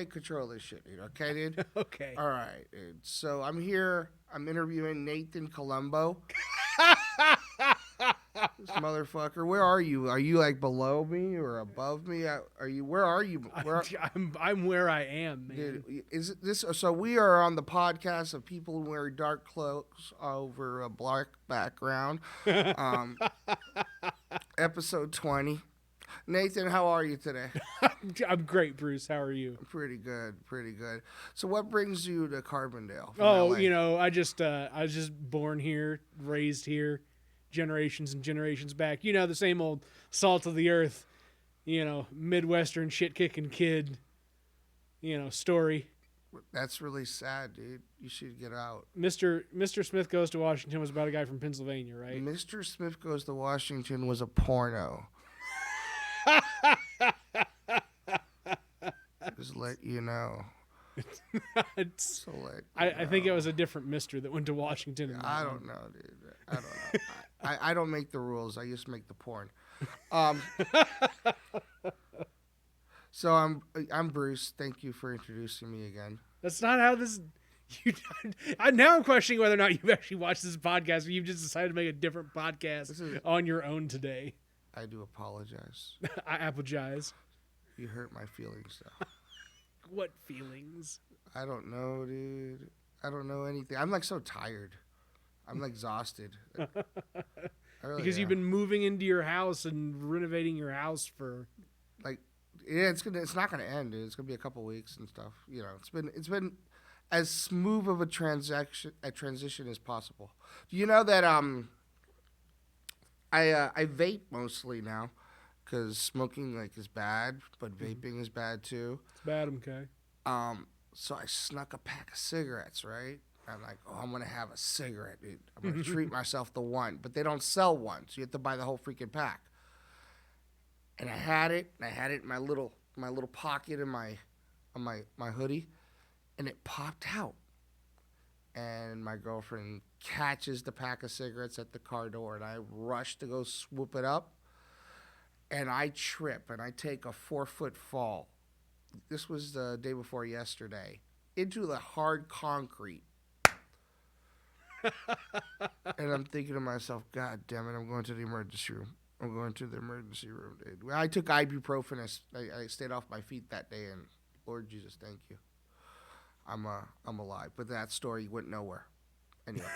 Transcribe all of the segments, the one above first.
take control of this shit, dude. Okay, dude? Okay. All right, dude. So I'm here. I'm interviewing Nathan Colombo. This motherfucker. Where are you? Are you like below me or above me? Where are you? I'm where I am, man. Dude, is it this? So we are on the podcast of people who wear dark clothes over a black background. Episode 20. Nathan, how are you today? I'm great, Bruce. How are you? Pretty good. So what brings you to Carbondale? Oh, LA? I was just born here, raised here, generations and generations back. The same old salt of the earth, Midwestern shit-kicking kid, story. That's really sad, dude. You should get out. Mr. Smith Goes to Washington was about a guy from Pennsylvania, right? Mr. Smith Goes to Washington was a porno. Just let you know. I think it was a different mister that went to Washington. I don't know, dude. I don't know. I don't make the rules. I just make the porn. So I'm Bruce. Thank you for introducing me again. That's not how this. Now I'm questioning whether or not you've actually watched this podcast, or you've just decided to make a different podcast on your own today. I do apologize. I apologize. You hurt my feelings, though. What feelings? I don't know, dude. I don't know anything. I'm like so tired. I'm like exhausted. Because you've been moving into your house and renovating your house for it's not gonna end, dude. It's gonna be a couple weeks and stuff. It's been as smooth of a transition as possible. Do you know that I vape mostly now because smoking is bad, but vaping is bad too. It's bad, okay. So I snuck a pack of cigarettes, right? I'm like, I'm gonna have a cigarette, dude. I'm gonna treat myself to one, but they don't sell one, so you have to buy the whole freaking pack. And I had it in my little pocket in my hoodie, and it popped out. And my girlfriend catches the pack of cigarettes at the car door, and I rush to go swoop it up, and I trip, and I take a 4-foot fall. This was the day before yesterday, into the hard concrete. And I'm thinking to myself, God damn it, I'm going to the emergency room. Dude. I took ibuprofen. I stayed off my feet that day, and Lord Jesus, thank you. I'm alive. But that story went nowhere. Anyway.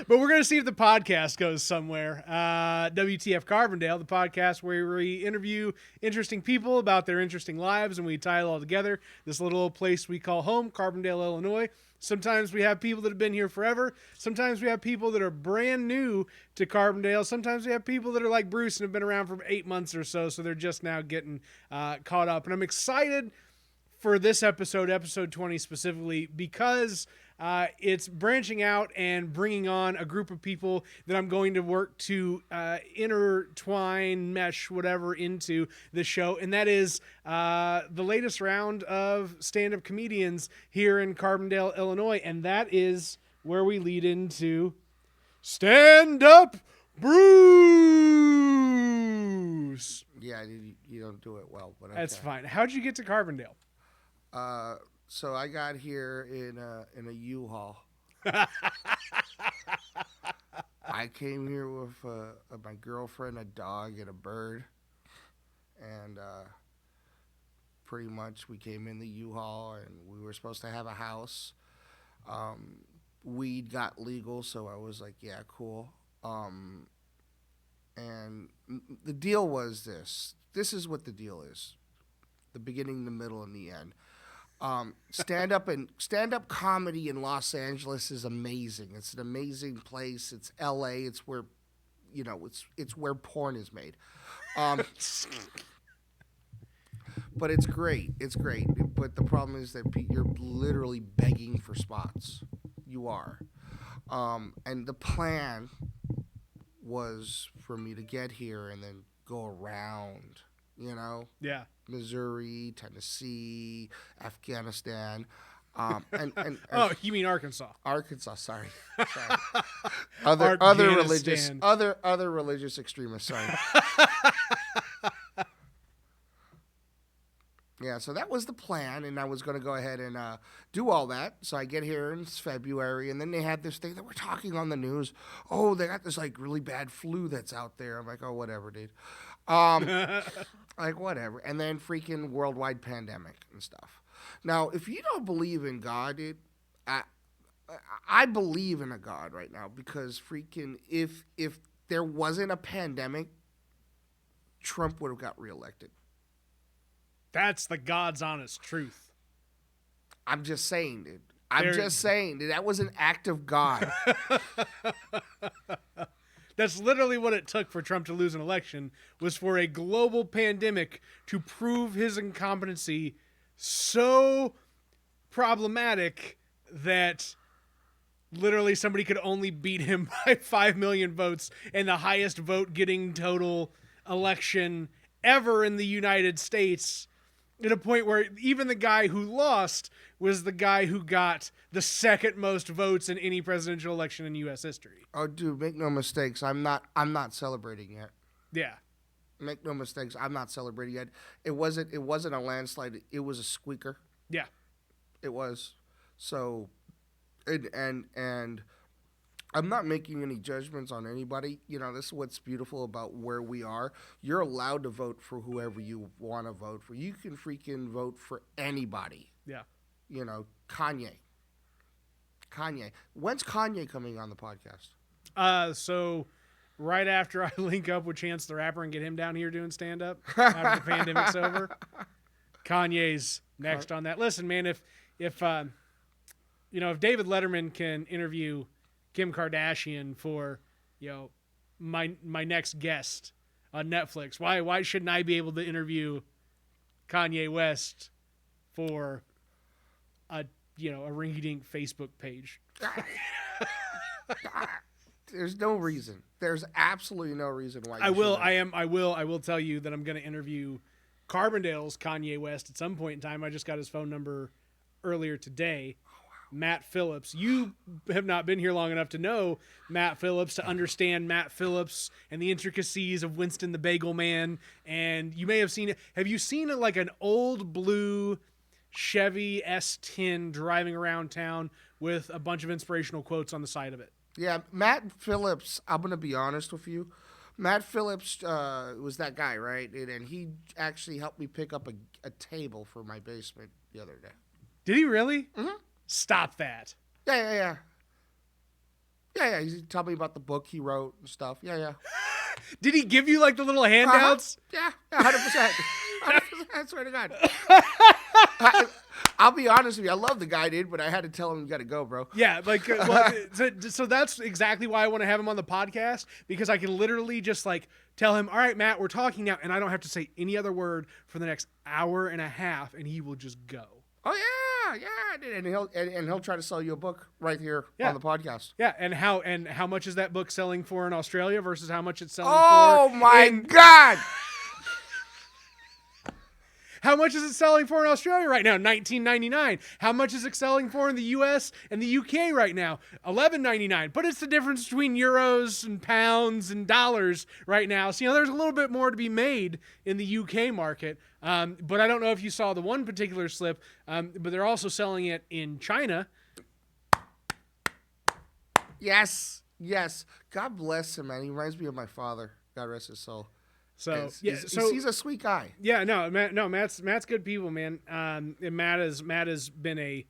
But we're going to see if the podcast goes somewhere. WTF Carbondale, the podcast where we interview interesting people about their interesting lives, and we tie it all together. This little old place we call home, Carbondale, Illinois. Sometimes we have people that have been here forever. Sometimes we have people that are brand new to Carbondale. Sometimes we have people that are like Bruce and have been around for 8 months or so they're just now getting caught up. And I'm excited for this episode 20 specifically, because it's branching out and bringing on a group of people that I'm going to work to intertwine, mesh, whatever into the show. And that is the latest round of stand-up comedians here in Carbondale, Illinois. And that is where we lead into Stand Up Bruce. Yeah, you don't do it well, but okay. That's fine. How'd you get to Carbondale? So I got here in a U-Haul. I came here with my girlfriend, a dog, and a bird, and pretty much we came in the U-Haul, and we were supposed to have a house. Weed got legal, so I was like, yeah, cool. And the deal was this. This is what the deal is: the beginning, the middle, and the end. Stand-up comedy in Los Angeles is amazing. It's an amazing place. It's L.A. It's where, it's where porn is made. But it's great. It's great. But the problem is that you're literally begging for spots. You are. And the plan was for me to get here and then go around, Yeah. Missouri, Tennessee, Afghanistan, and oh, you mean Arkansas? Arkansas, sorry. Other religious extremists, sorry. Yeah, so that was the plan, and I was going to go ahead and do all that. So I get here in February, and then they had this thing that we're talking on the news. Oh, they got this like really bad flu that's out there. I'm like, oh, whatever, dude. Like whatever. And then freaking worldwide pandemic and stuff. Now, if you don't believe in God, dude, I believe in a God right now because freaking if there wasn't a pandemic, Trump would have got reelected. That's the God's honest truth. I'm just saying, dude. Just saying, dude. That was an act of God. That's literally what it took for Trump to lose an election, was for a global pandemic to prove his incompetency so problematic that literally somebody could only beat him by 5 million votes, and the highest vote getting total election ever in the United States, at a point where even the guy who lost was the guy who got the second most votes in any presidential election in U.S. history. Oh, dude, make no mistakes. I'm not celebrating yet. Yeah. Make no mistakes. I'm not celebrating yet. It wasn't a landslide. It was a squeaker. Yeah. It was. So, and I'm not making any judgments on anybody. You know, this is what's beautiful about where we are. You're allowed to vote for whoever you want to vote for. You can freaking vote for anybody. Yeah. You know, Kanye. When's Kanye coming on the podcast? So right after I link up with Chance the Rapper and get him down here doing stand-up after the pandemic's over, Kanye's next on that. Listen, man, if David Letterman can interview Kim Kardashian for, my next guest on Netflix, why shouldn't I be able to interview Kanye West for a rinky-dink Facebook page? There's no reason. There's absolutely no reason why. I will tell you that I'm going to interview Carbondale's Kanye West at some point in time. I just got his phone number earlier today. Matt Phillips. You have not been here long enough to know Matt Phillips, to understand Matt Phillips and the intricacies of Winston the Bagel Man. And you may have seen it. Have you seen it like an old blue Chevy S10 driving around town with a bunch of inspirational quotes on the side of it? Yeah, Matt Phillips, I'm going to be honest with you. Matt Phillips was that guy, right? And he actually helped me pick up a table for my basement the other day. Did he really? Mm-hmm. Stop that. Yeah. He told me about the book he wrote and stuff. Yeah. Did he give you like the little handouts? Yeah, 100%. 100%, swear to God. I'll be honest with you. I love the guy, dude, but I had to tell him you got to go, bro. Yeah, so that's exactly why I want to have him on the podcast, because I can literally just like tell him, all right, Matt, we're talking now, and I don't have to say any other word for the next hour and a half, and he will just go. Oh yeah, and he'll try to sell you a book right here on the podcast. Yeah, and how much is that book selling for in Australia versus how much it's selling for? Oh my God! How much is it selling for in Australia right now? $19.99. How much is it selling for in the U.S. and the UK right now? $11.99. But it's the difference between euros and pounds and dollars right now. So, there's a little bit more to be made in the UK market. But I don't know if you saw the one particular slip, but they're also selling it in China. Yes. God bless him, man. He reminds me of my father. God rest his soul. So he's a sweet guy. Yeah, Matt's good people, man. And Matt has been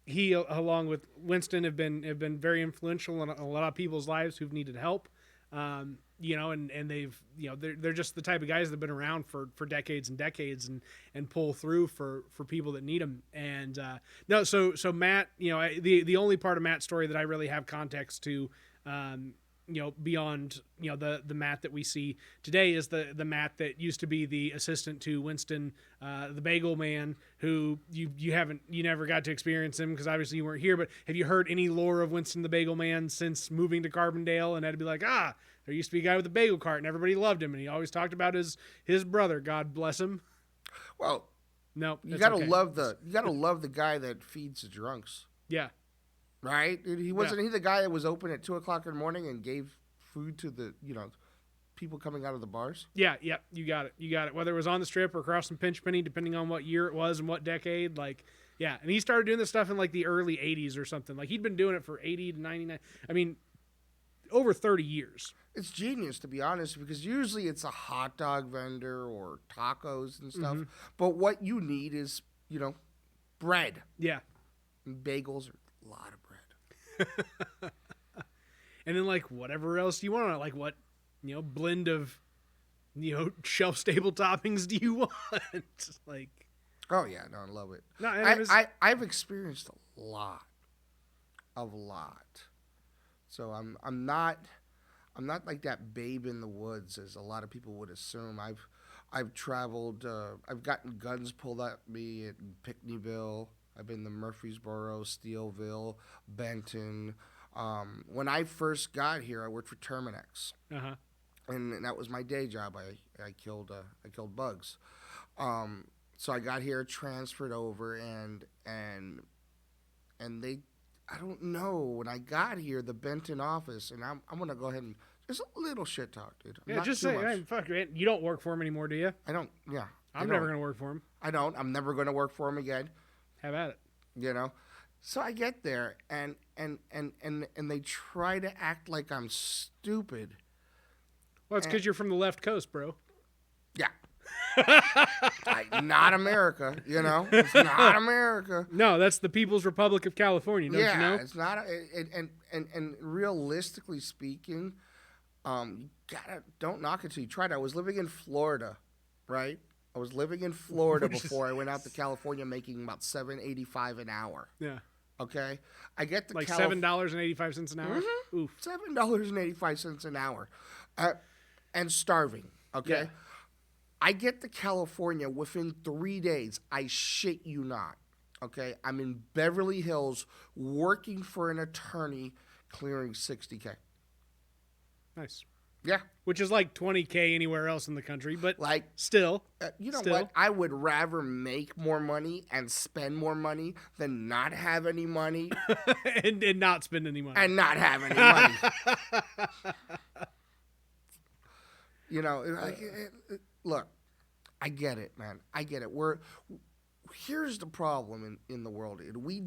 he along with Winston have been very influential in a lot of people's lives who've needed help. And they've they're just the type of guys that have been around for decades and decades and pull through for people that need them. And so Matt, the only part of Matt's story that I really have context to, beyond the Matt that we see today is the Matt that used to be the assistant to Winston, the Bagel Man, who you never got to experience him because obviously you weren't here. But have you heard any lore of Winston the Bagel Man since moving to Carbondale? And that'd be like, there used to be a guy with a bagel cart and everybody loved him, and he always talked about his brother. God bless him. Well, no, you gotta love the guy that feeds the drunks. Yeah. Right? He wasn't he the guy that was open at 2:00 in the morning and gave food to the people coming out of the bars? Yeah, you got it. Whether it was on the Strip or across from Pinchpenny, depending on what year it was and what decade, like, yeah. And he started doing this stuff in like the early 80s or something. Like, he'd been doing it for 80 to 99. I mean, over 30 years. It's genius, to be honest, because usually it's a hot dog vendor or tacos and stuff. But what you need is, bread. Yeah. And bagels are a lot of bread. And then, like, whatever else you want, like what, blend of, shelf-stable toppings do you want? Like, oh, yeah, no, I love it. No, I've experienced a lot. So I'm not like that babe in the woods, as a lot of people would assume. I've traveled. I've gotten guns pulled at me in Pinckneyville. I've been to Murfreesboro, Steelville, Benton. When I first got here, I worked for Terminex, and that was my day job. I killed bugs. So I got here, transferred over, and they. I don't know. When I got here, the Benton office, and I'm gonna go ahead and just a little shit talk, dude. Yeah, just say, hey, fuck, man. You don't work for him anymore, do you? I don't. Yeah, I'm never gonna work for him. I don't. I'm never gonna work for him again. Have at it. So I get there, and they try to act like I'm stupid. Well, it's because you're from the left coast, bro. Yeah. Not America, It's not America. No, that's the People's Republic of California, don't you know? It's not. And realistically speaking, don't knock it till you try it. I was living in Florida, right? I was living in Florida before I went out to California, making about $7.85 an hour. Yeah. Okay. I get the $7.85 an hour. Oof. $7.85 an hour, and starving. Okay. Yeah. I get to California within 3 days. I shit you not. Okay. I'm in Beverly Hills working for an attorney, clearing $60K. Nice. Yeah. Which is like $20K anywhere else in the country, but like still. What? I would rather make more money and spend more money than not have any money and not spend any money. And not have any money. Look, I get it, man. I get it. Here's the problem in the world. We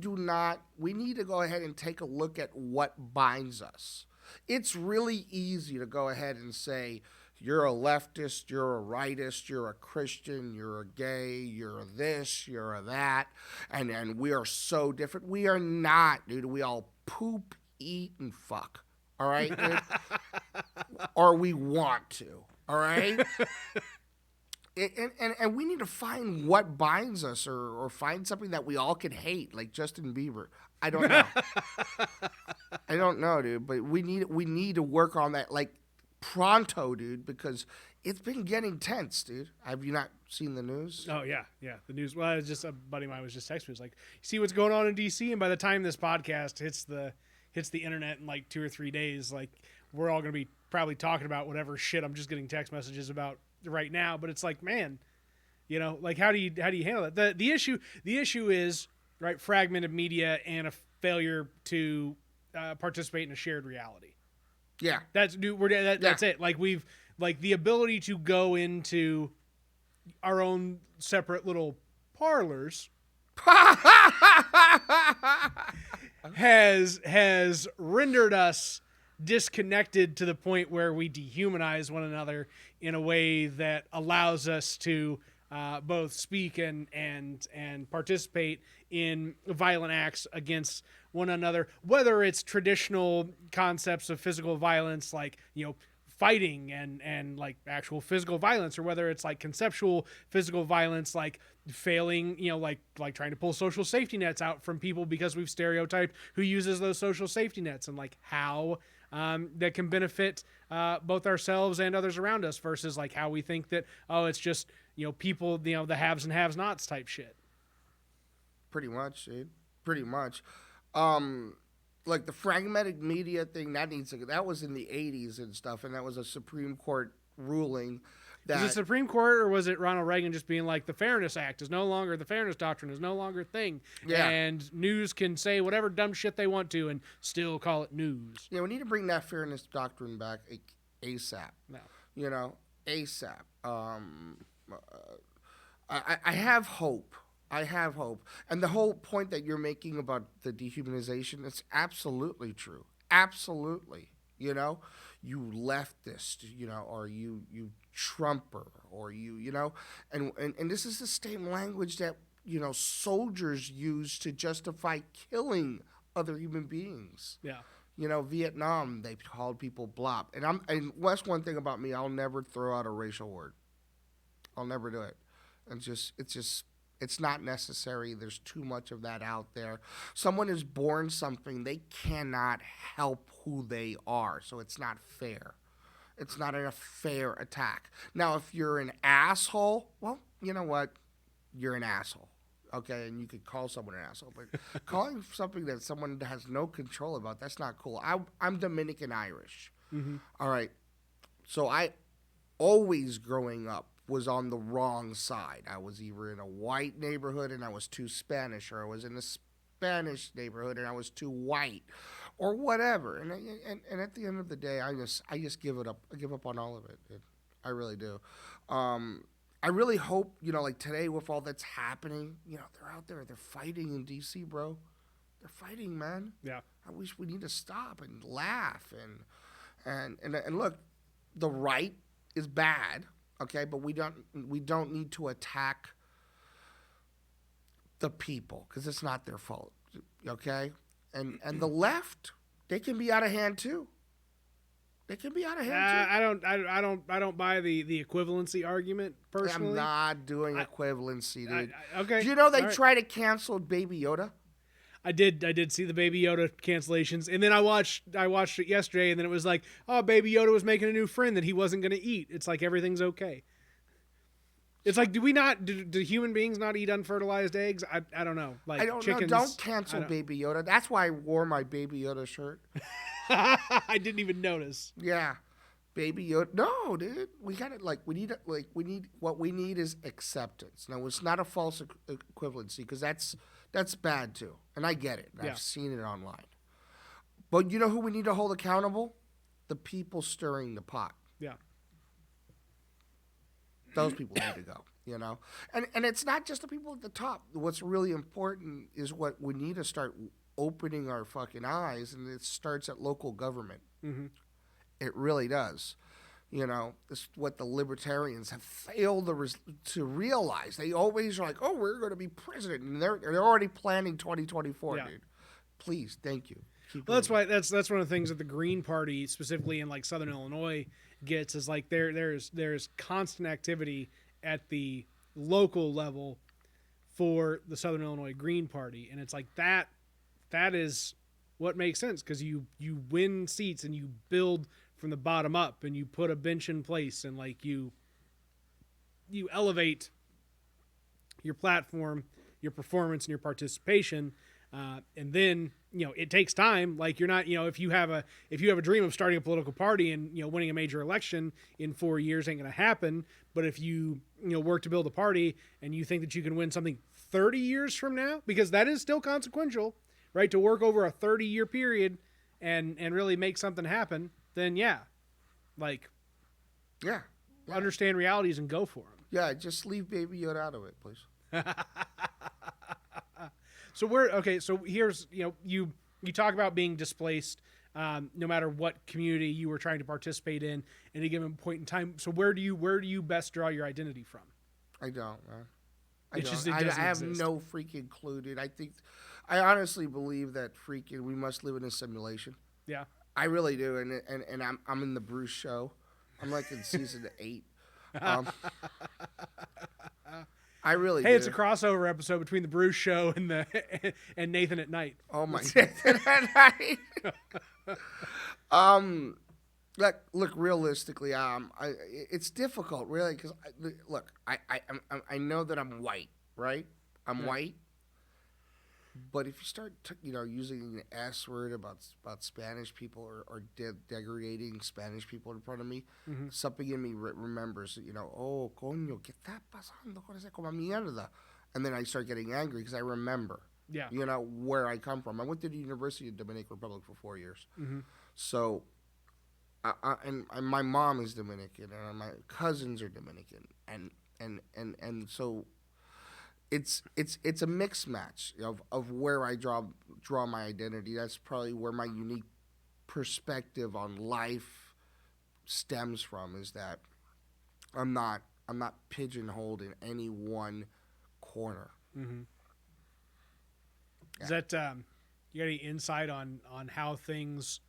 need to go ahead and take a look at what binds us. It's really easy to go ahead and say, you're a leftist, you're a rightist, you're a Christian, you're a gay, you're a this, you're a that, and we are so different. We are not, dude. We all poop, eat, and fuck. All right, dude? Or we want to. All right? And we need to find what binds us, or find something that we all can hate, like Justin Bieber. I don't know. I don't know, dude. But we need to work on that, like, pronto, dude, because it's been getting tense, dude. Have you not seen the news? Oh yeah. The news. Well, it's just a buddy of mine was just texting me. Was like, you see what's going on in DC, and by the time this podcast hits the internet in like 2 or 3 days, like, we're all gonna be probably talking about whatever shit I'm just getting text messages about right now. But it's like, man, like, how do you handle that? The issue is, right, fragmented media and a failure to participate in a shared reality. Yeah, that's it. Like, we've, like, the ability to go into our own separate little parlors has rendered us disconnected to the point where we dehumanize one another in a way that allows us to both speak and participate in violent acts against one another, whether it's traditional concepts of physical violence, like, fighting and like actual physical violence, or whether it's like conceptual physical violence, like failing, like trying to pull social safety nets out from people because we've stereotyped who uses those social safety nets, and like how that can benefit both ourselves and others around us, versus like how we think that, oh, it's just, people, the haves and have nots type shit. Pretty much, dude. Pretty much. Like the fragmented media thing, that was in the 80s and stuff, and that was a Supreme Court ruling. Was it Supreme Court, or was it Ronald Reagan just being like, the Fairness Doctrine is no longer a thing, and news can say whatever dumb shit they want to and still call it news? Yeah, we need to bring that Fairness Doctrine back ASAP. No. you know, ASAP. I have hope. I have hope. And the whole point that you're making about the dehumanization, it's absolutely true. Absolutely. You know, you leftist, you know, or you Trumper, or you know, and this is the same language that, you know, soldiers use to justify killing other human beings. Yeah. You know, Vietnam, they called people blop. And that's one thing about me, I'll never throw out a racial word. I'll never do it. It's not necessary. There's too much of that out there. Someone is born something, they cannot help who they are. So it's not fair. It's not a fair attack. Now, if you're an asshole, well, you know what? You're an asshole. Okay, and you could call someone an asshole, but calling something that someone has no control about, that's not cool. I'm Dominican Irish. Mm-hmm. All right. So I always growing up was on the wrong side. I was either in a white neighborhood and I was too Spanish, or I was in a Spanish neighborhood and I was too white, or whatever. And at the end of the day, I just give it up. I give up on all of it. I really do. I really hope, you know, like today with all that's happening, you know, they're out there, they're fighting in D.C., bro. They're fighting, man. Yeah. I wish we need to stop and laugh and look, the right is bad, okay, but we don't need to attack the people because it's not their fault, okay? And the left, they can be out of hand too. They can be out of hand too. I don't buy the equivalency argument personally. I'm not doing equivalency, dude. Okay. Do you know they All right. try to cancel Baby Yoda? I did see the Baby Yoda cancellations, and then I watched it yesterday, and then it was like, oh, Baby Yoda was making a new friend that he wasn't going to eat. It's like everything's okay. It's like, do human beings not eat unfertilized eggs? I don't know. Like I don't chickens, know. Don't cancel Baby Yoda. That's why I wore my Baby Yoda shirt. I didn't even notice. Yeah, Baby Yoda. No, dude. We got it. What we need is acceptance. Now, it's not a false equivalency because that's bad too, and I get it. Yeah. I've seen it online. But you know who we need to hold accountable? The people stirring the pot. Yeah. Those people need to go, you know? And it's not just the people at the top. What's really important is what we need to start opening our fucking eyes, and it starts at local government. Mm-hmm. It really does. You know, this is what the libertarians have failed to realize. They always are like, oh, we're going to be president. And they're already planning 2024, Yeah. dude. Please, thank you. Well, that's why that's one of the things that the Green Party, specifically in like Southern Illinois, gets is like there's constant activity at the local level for the Southern Illinois Green Party, and it's like that is what makes sense because you win seats and you build from the bottom up and you put a bench in place and like you elevate your platform, your performance, and your participation. And then, you know, it takes time. Like you're not, you know, if you have a dream of starting a political party and, you know, winning a major election in 4 years ain't going to happen. But if you work to build a party and you think that you can win something 30 years from now, because that is still consequential, right? To work over a 30-year period and really make something happen, then yeah, understand realities and go for them. Yeah, just leave Baby Yoda out of it, please. So so here's, you talk about being displaced, no matter what community you were trying to participate in at a given point in time. So where do you best draw your identity from? I don't, man. I have no freaking clue, dude. I honestly believe that we must live in a simulation. Yeah. I really do, and I'm in the Bruce show. I'm like in season 8. I really do. Hey, it's a crossover episode between the Bruce show and Nathan at Night. Oh my Nathan at Night. Look, realistically, it's difficult, really, because I know that I'm white, right? I'm white. But if you start, using the S word about Spanish people or degrading Spanish people in front of me, something in me remembers, oh, coño, ¿qué está pasando con ese como mierda? And then I start getting angry because I remember, where I come from. I went to the University of Dominican Republic for 4 years. Mm-hmm. So and my mom is Dominican, and my cousins are Dominican, and so it's a mixed match of where I draw my identity. That's probably where my unique perspective on life stems from. Is that I'm not pigeonholed in any one corner. Mm-hmm. Yeah. Is that you got any insight on how things,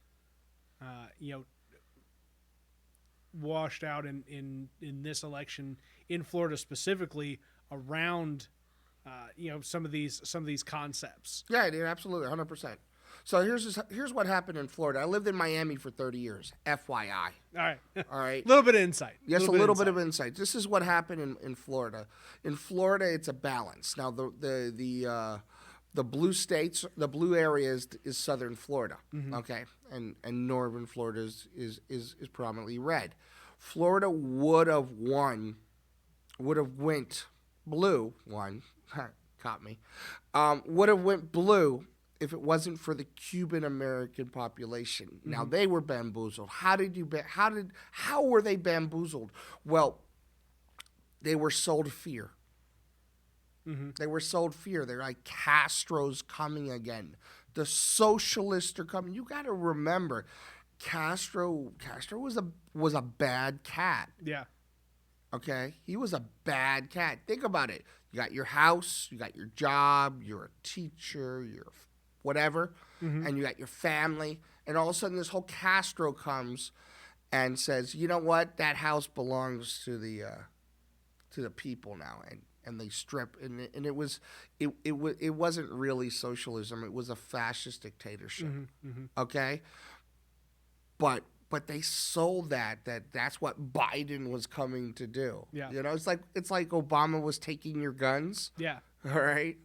washed out in this election in Florida specifically around, some of these concepts? Yeah, dude, absolutely, 100%. So here's what happened in Florida. I lived in Miami for 30 years. FYI. All right. All right. A little bit of insight. Yes, a little bit of insight. This is what happened in Florida. In Florida, it's a balance. Now, the blue states, the blue area is southern Florida, okay, and northern Florida is predominantly red. Florida would have went blue. Caught me. Would have went blue if it wasn't for the Cuban American population. Now they were bamboozled. How were they bamboozled? Well, they were sold fear. They were sold fear. They're like, Castro's coming again. The socialists are coming. You got to remember, Castro was a bad cat. Yeah. Okay, he was a bad cat. Think about it. You got your house, you got your job, you're a teacher, you're whatever, and you got your family, and all of a sudden this whole Castro comes and says, you know what, that house belongs to the people now, and they strip, and it wasn't really socialism. It was a fascist dictatorship. Okay, but they sold that's what Biden was coming to do. Yeah, it's like Obama was taking your guns. Yeah, all right.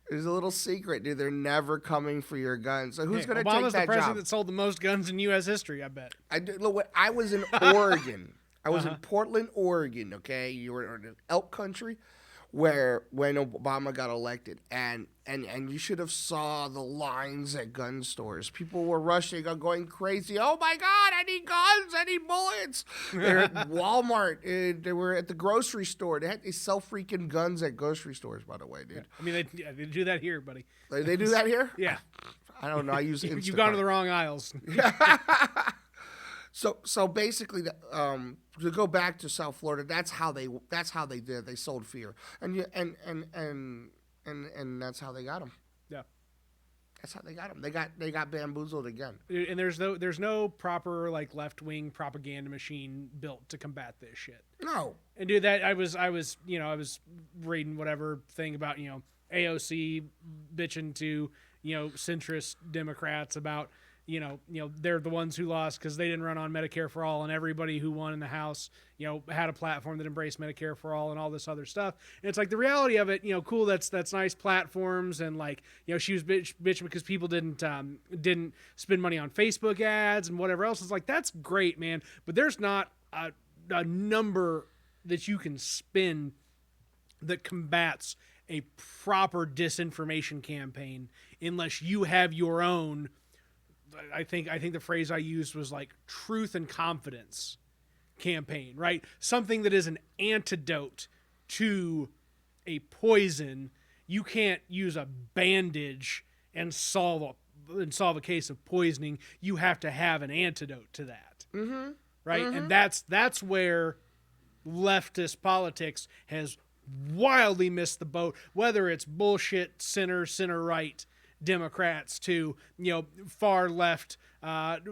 There's a little secret, dude. They're never coming for your guns. So who's going to take that job? Obama's the president that sold the most guns in U.S. history, I bet. I was in Oregon. I was in Portland, Oregon, okay? You were in elk country when Obama got elected. And you should have saw the lines at gun stores. People were rushing, going crazy. Oh, my God, I need guns. I need bullets. They're at Walmart. They were at the grocery store. They sell freaking guns at grocery stores, by the way, dude. Yeah. I mean, they do that here, buddy. They do that here? Yeah. I don't know. I use Instacart. You've gone to the wrong aisles. So basically, to go back to South Florida, that's how they did. They sold fear, and that's how they got them. Yeah, that's how they got them. They got bamboozled again. And there's no proper left-wing propaganda machine built to combat this shit. No. And dude, that I was reading whatever thing about AOC bitching to centrist Democrats about. They're the ones who lost because they didn't run on Medicare for all, and everybody who won in the House, had a platform that embraced Medicare for all and all this other stuff. And it's like the reality of it, cool. That's nice platforms, and she was bitching because people didn't spend money on Facebook ads and whatever else. It's like, that's great, man, but there's not a number that you can spend that combats a proper disinformation campaign unless you have your own. I think the phrase I used was truth and confidence campaign, right? Something that is an antidote to a poison. You can't use a bandage and solve a case of poisoning. You have to have an antidote to that, right? And that's where leftist politics has wildly missed the boat. Whether it's bullshit center right Democrats to far left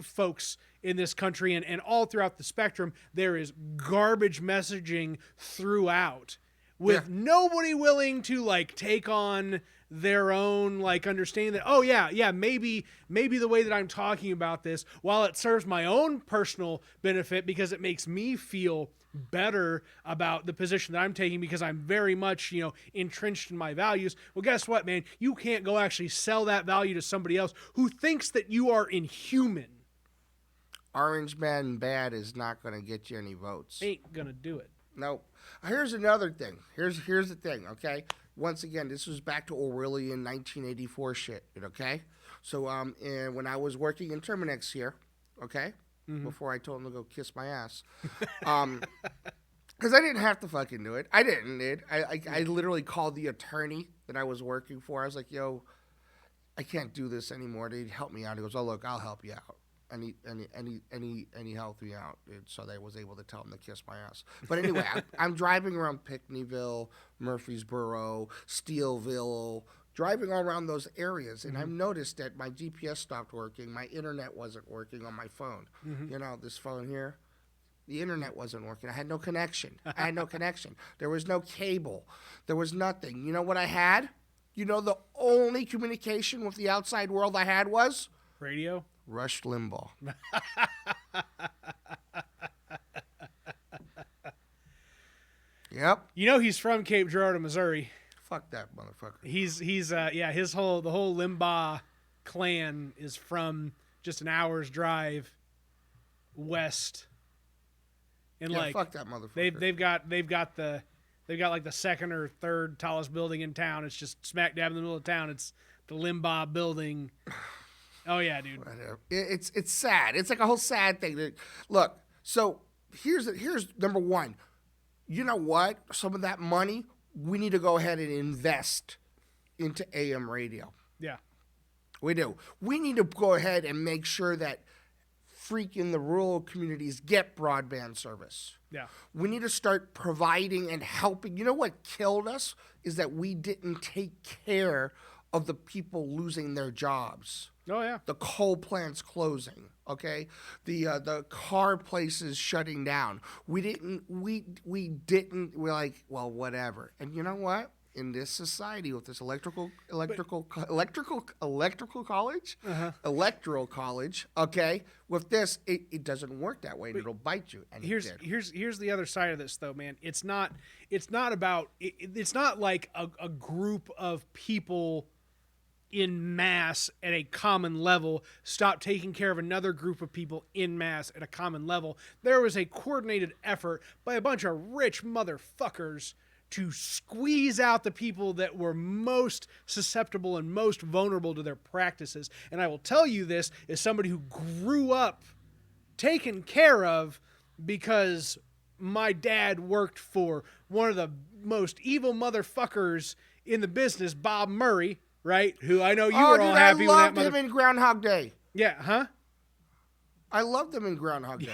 folks in this country, and all throughout the spectrum, there is garbage messaging throughout with nobody willing to take on their own understanding that maybe the way that I'm talking about this, while it serves my own personal benefit because it makes me feel better about the position that I'm taking because I'm very much, entrenched in my values. Well, guess what, man? You can't go actually sell that value to somebody else who thinks that you are inhuman. Orange man bad is not going to get you any votes. Ain't going to do it. Nope. Here's another thing. Here's the thing, okay? Once again, this was back to Orwellian 1984 shit, okay? So, and when I was working in Terminex here, okay? Before I told him to go kiss my ass. Because I didn't have to fucking do it. I didn't, dude. I literally called the attorney that I was working for. I was like, yo, I can't do this anymore. Dude, help me out. He goes, oh, look, I'll help you out. And he helped me out, dude. So they was able to tell him to kiss my ass. But anyway, I'm driving around Pinckneyville, Murfreesboro, Steelville, driving all around those areas. And I've noticed that my GPS stopped working. My internet wasn't working on my phone. You know, this phone here. The internet wasn't working. I had no connection. There was no cable. There was nothing. You know what I had? You know, the only communication with the outside world I had was? Radio? Rush Limbaugh. Yep. You know he's from Cape Girardeau, Missouri. Fuck that motherfucker. He's the whole Limbaugh clan is from just an hour's drive west. And yeah, fuck that motherfucker. They've got like the second or third tallest building in town. It's just smack dab in the middle of town. It's the Limbaugh building. Oh yeah, dude. It's sad. It's like a whole sad thing. Look, so here's number one. You know what? Some of that money we need to go ahead and invest into AM radio. Yeah, we do. We need to go ahead and make sure that freaking the rural communities get broadband service. Yeah. We need to start providing and helping. You know what killed us is that we didn't take care of the people losing their jobs. Oh yeah. The coal plants closing, okay? The car places shutting down. We're like, well, whatever. And you know what? In this society with this electoral college, okay? With this, it doesn't work that way, and it'll bite you. And here's the other side of this, though, man. It's not like a group of people in mass at a common level stop taking care of another group of people in mass at a common level. There was a coordinated effort by a bunch of rich motherfuckers to squeeze out the people that were most susceptible and most vulnerable to their practices. And I will tell you this as somebody who grew up taken care of because my dad worked for one of the most evil motherfuckers in the business, Bob Murray, right? Who I know you were all happy with that I loved him in Groundhog Day. Yeah, huh? I loved him in Groundhog Day.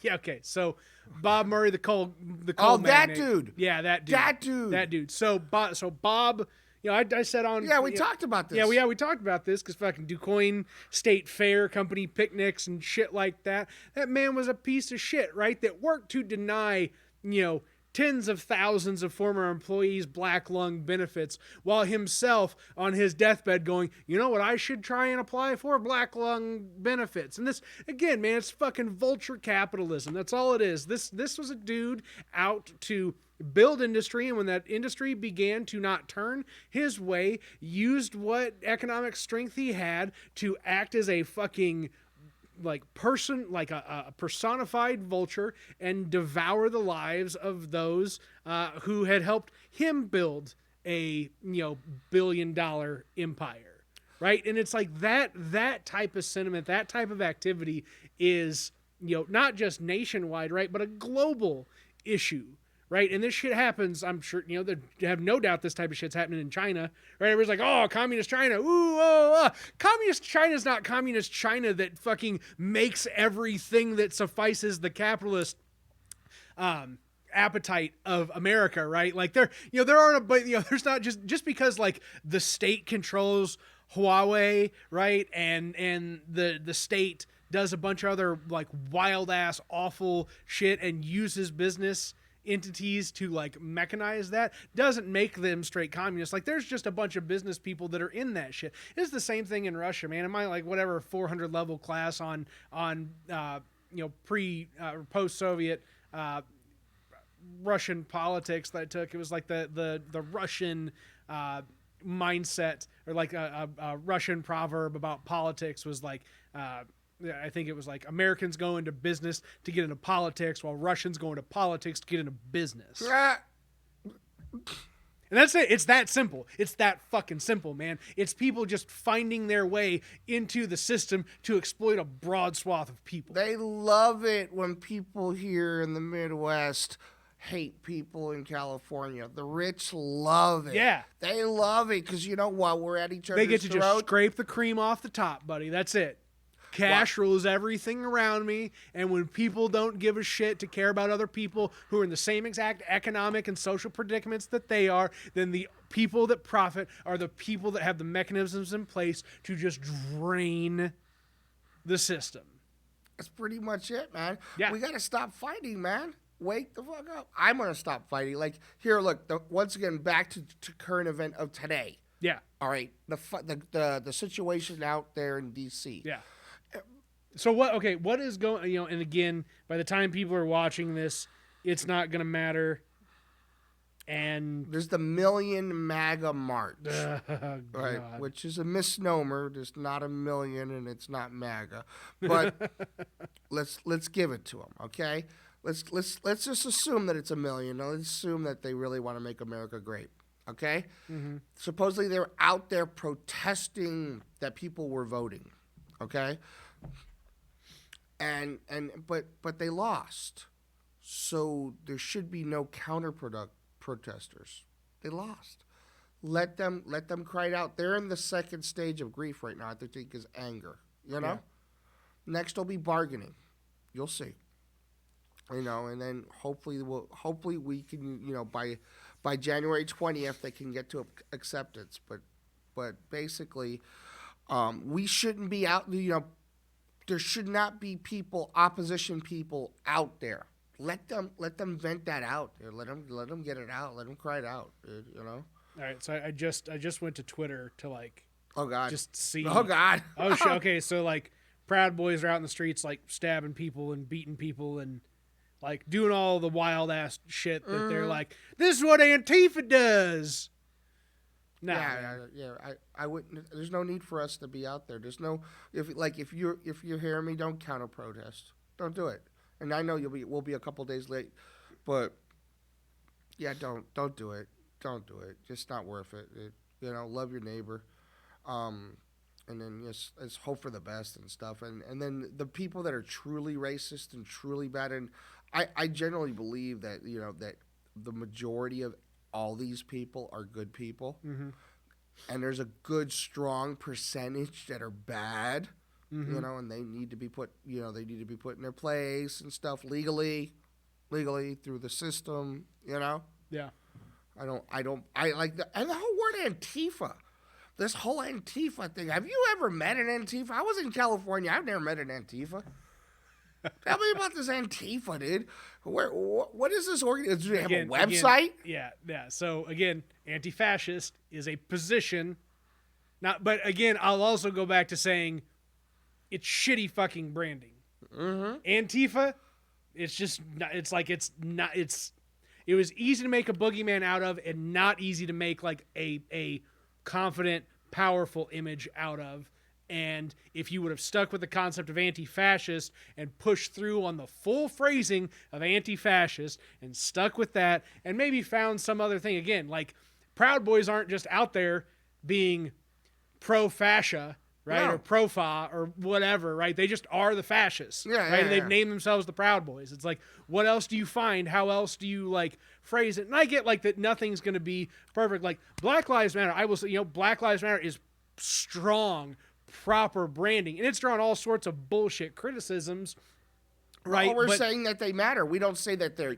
Yeah, okay. So Bob Murray, the coal that magnate. dude. Yeah, that dude. So Bob, you know, I said on. Yeah, we talked about this. Yeah, we talked about this because fucking DuQuoin State Fair company picnics and shit like that. That man was a piece of shit, right? That worked to deny, you know, tens of thousands of former employees black lung benefits while himself on his deathbed going, you know what I should try and apply for? Black lung benefits. And this, again, man, it's fucking vulture capitalism. That's all it is. This was a dude out to build industry, and when that industry began to not turn his way, used what economic strength he had to act as a fucking like a personified vulture and devour the lives of those who had helped him build a billion-dollar empire, right? And it's like that type of sentiment, that type of activity is not just nationwide, right, but a global issue. Right, and this shit happens. I'm sure they have no doubt this type of shit's happening in China. Right, everybody's like, "Oh, communist China! Ooh, oh, communist China's not communist China that fucking makes everything that suffices the capitalist appetite of America." Right, like there aren't there's not just because like the state controls Huawei, right, and the state does a bunch of other like wild ass awful shit and uses business entities to like mechanize that doesn't make them straight communists. Like there's just a bunch of business people that are in that shit. It's the same thing in Russia, man. In my like whatever 400 level class on pre or post Soviet Russian politics that I took, it was like the Russian mindset, or like a Russian proverb about politics was like I think it was like Americans go into business to get into politics while Russians go into politics to get into business. And And that's it. It's that simple. It's that fucking simple, man. It's people just finding their way into the system to exploit a broad swath of people. They love it when people here in the Midwest hate people in California. The rich love it. Yeah. They love it because, you know what? We're at each other's They get to just throat. scrape the cream off the top, buddy. That's it. Cash rules everything around me, and when people don't give a shit to care about other people who are in the same exact economic and social predicaments that they are, then the people that profit are the people that have the mechanisms in place to just drain the system. That's pretty much it, man. Yeah. We got to stop fighting, man. Wake the fuck up. I'm going to stop fighting. Like, here, look, once again, back to current event of today. Yeah. All right. The situation out there in D.C. Yeah. So what is going, and again, by the time people are watching this, it's not going to matter. And there's the Million MAGA March, right, God. Which is a misnomer. There's not a million and it's not MAGA. But let's give it to them, okay? Let's just assume that it's a million. Now, let's assume that they really want to make America great, okay? Mm-hmm. Supposedly they're out there protesting that people were voting, okay? But they lost, so there should be no protesters. They lost. Let them cry it out. They're in the second stage of grief right now. I think is anger. You know, next will be bargaining. You'll see. And then hopefully we can by January 20th they can get to acceptance. But basically, we shouldn't be out. There should not be opposition people out there. Let them vent that out. Let them get it out. Let them cry it out. All right. So I just went to Twitter to oh God, just see. Oh God. Oh shit. Okay. So Proud Boys are out in the streets stabbing people and beating people and doing all the wild ass shit that they're like, this is what Antifa does. No. Yeah. I wouldn't. There's no need for us to be out there. There's no if you're hearing me, don't counter protest. Don't do it. And I know we'll be a couple days late, but yeah, don't do it. Don't do it. Just not worth it. Love your neighbor, and then just hope for the best and stuff. And then the people that are truly racist and truly bad, and I generally believe that that the majority of all these people are good people, and there's a good strong percentage that are bad, and they need to be put in their place and stuff legally through the system, Yeah. I like and the whole word Antifa. This whole Antifa thing. Have you ever met an Antifa? I was in California. I've never met an Antifa. Tell me about this Antifa, dude. What is this organization? Do they have a website? Yeah. So again, anti-fascist is a position. But again, I'll also go back to saying it's shitty fucking branding. Mm-hmm. Antifa, it's just not. It was easy to make a boogeyman out of, and not easy to make a confident, powerful image out of. And if you would have stuck with the concept of anti-fascist and pushed through on the full phrasing of anti-fascist and stuck with that and maybe found some other thing, again, Proud Boys aren't just out there being pro-fascia, right? No. Or pro-fa or whatever, right? They just are the fascists, right? Yeah, And they've named themselves the Proud Boys. It's what else do you find? How else do you phrase it? And I get that nothing's going to be perfect. Black Lives Matter, I will say, Black Lives Matter is strong, proper branding, and it's drawn all sorts of bullshit criticisms, right? Well, we're saying that they matter. We don't say that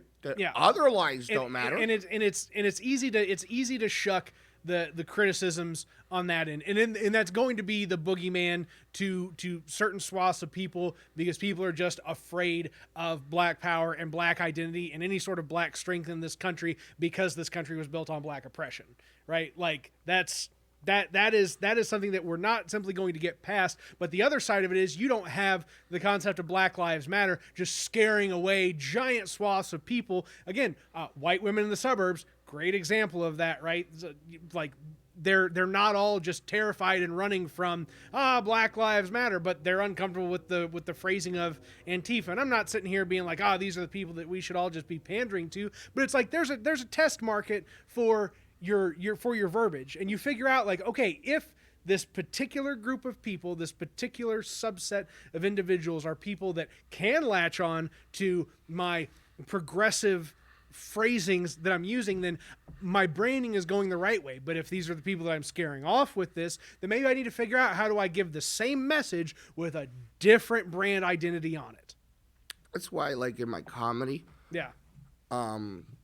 other lives don't matter. And it's easy to shuck the criticisms on that end, and that's going to be the boogeyman to certain swaths of people, because people are just afraid of black power and black identity and any sort of black strength in this country, because this country was built on black oppression, right? That is something that we're not simply going to get past. But the other side of it is you don't have the concept of Black Lives Matter just scaring away giant swaths of people. Again, white women in the suburbs, great example of that, right? They're not all just terrified and running from Black Lives Matter, but they're uncomfortable with the phrasing of Antifa. And I'm not sitting here being these are the people that we should all just be pandering to. But it's there's a test market for your verbiage, and you figure out like, okay, if this particular group of people, this particular subset of individuals are people that can latch on to my progressive phrasings that I'm using, then my branding is going the right way. But if these are the people that I'm scaring off with this, then maybe I need to figure out how do I give the same message with a different brand identity on it. That's why, like in my comedy, Yeah.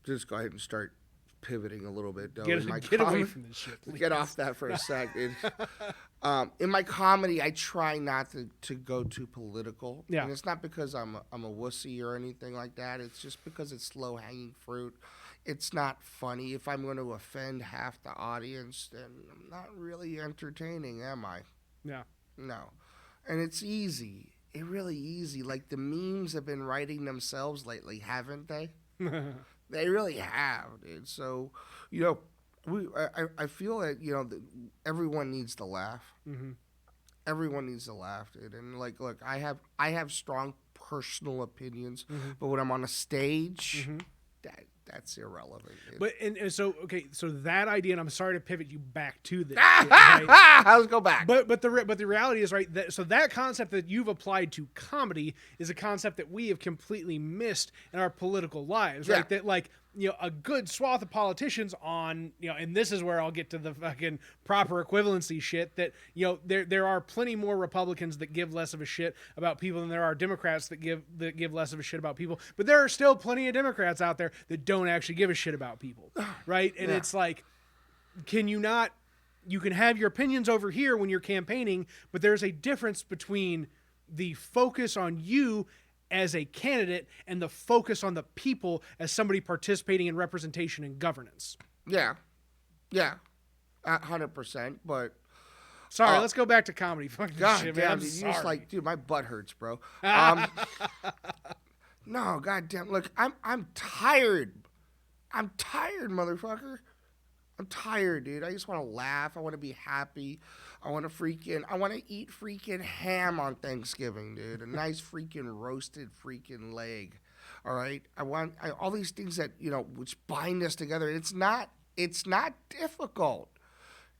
just go ahead and start pivoting a little bit. Though, Get away from this shit, please. Get off that for a second. In my comedy, I try not to go too political. Yeah. And it's not because I'm a wussy or anything like that. It's just because it's low hanging fruit. It's not funny. If I'm going to offend half the audience, then I'm not really entertaining, am I? Yeah. No. And it's easy. It's really easy. Like the memes have been writing themselves lately, haven't they? They really have, dude. So, I feel that, everyone needs to laugh. Mm-hmm. Everyone needs to laugh, dude. And like, look, I have strong personal opinions, but when I'm on a stage, that's irrelevant, dude. But so that idea, and I'm sorry to pivot you back to this. Right? Let's go back. But the reality is, right, that concept that you've applied to comedy is a concept that we have completely missed in our political lives, right? That like, a good swath of politicians on, and this is where I'll get to the fucking proper equivalency shit, that, there are plenty more Republicans that give less of a shit about people than there are Democrats that give less of a shit about people. But there are still plenty of Democrats out there that don't actually give a shit about people, right? And it's like, you can have your opinions over here when you're campaigning, but there's a difference between the focus on you as a candidate and the focus on the people as somebody participating in representation and governance. Yeah, 100%. But sorry, let's go back to comedy. Fucking God shit, damn, man. I'm dude, sorry. just like, dude, my butt hurts, bro. No, goddamn. Look, I'm tired. I'm tired, motherfucker. I'm tired, dude. I just want to laugh. I want to be happy. I want to eat freaking ham on Thanksgiving, dude. A nice freaking roasted freaking leg. All right. I want all these things that, which bind us together. It's not difficult.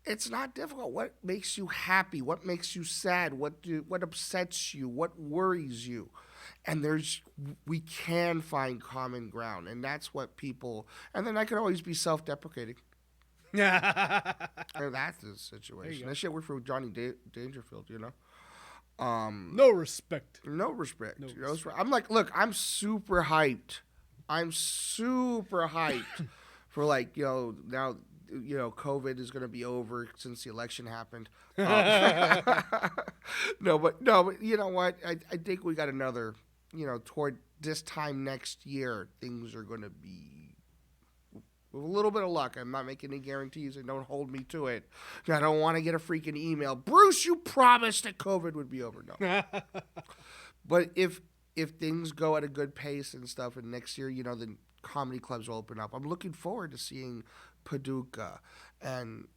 It's not difficult. What makes you happy? What makes you sad? What upsets you? What worries you? And we can find common ground. And that's what people, and then I can always be self-deprecating. That's the situation. That shit worked for Johnny Dangerfield, No respect. No respect. I'm like, look, I'm super hyped. For like, now, COVID is going to be over since the election happened. No, but you know what? I think we got another, toward this time next year, things are going to be, with a little bit of luck. I'm not making any guarantees, and don't hold me to it. I don't want to get a freaking email. Bruce, you promised that COVID would be over. No. But if things go at a good pace and stuff, and next year, the comedy clubs will open up. I'm looking forward to seeing Paducah and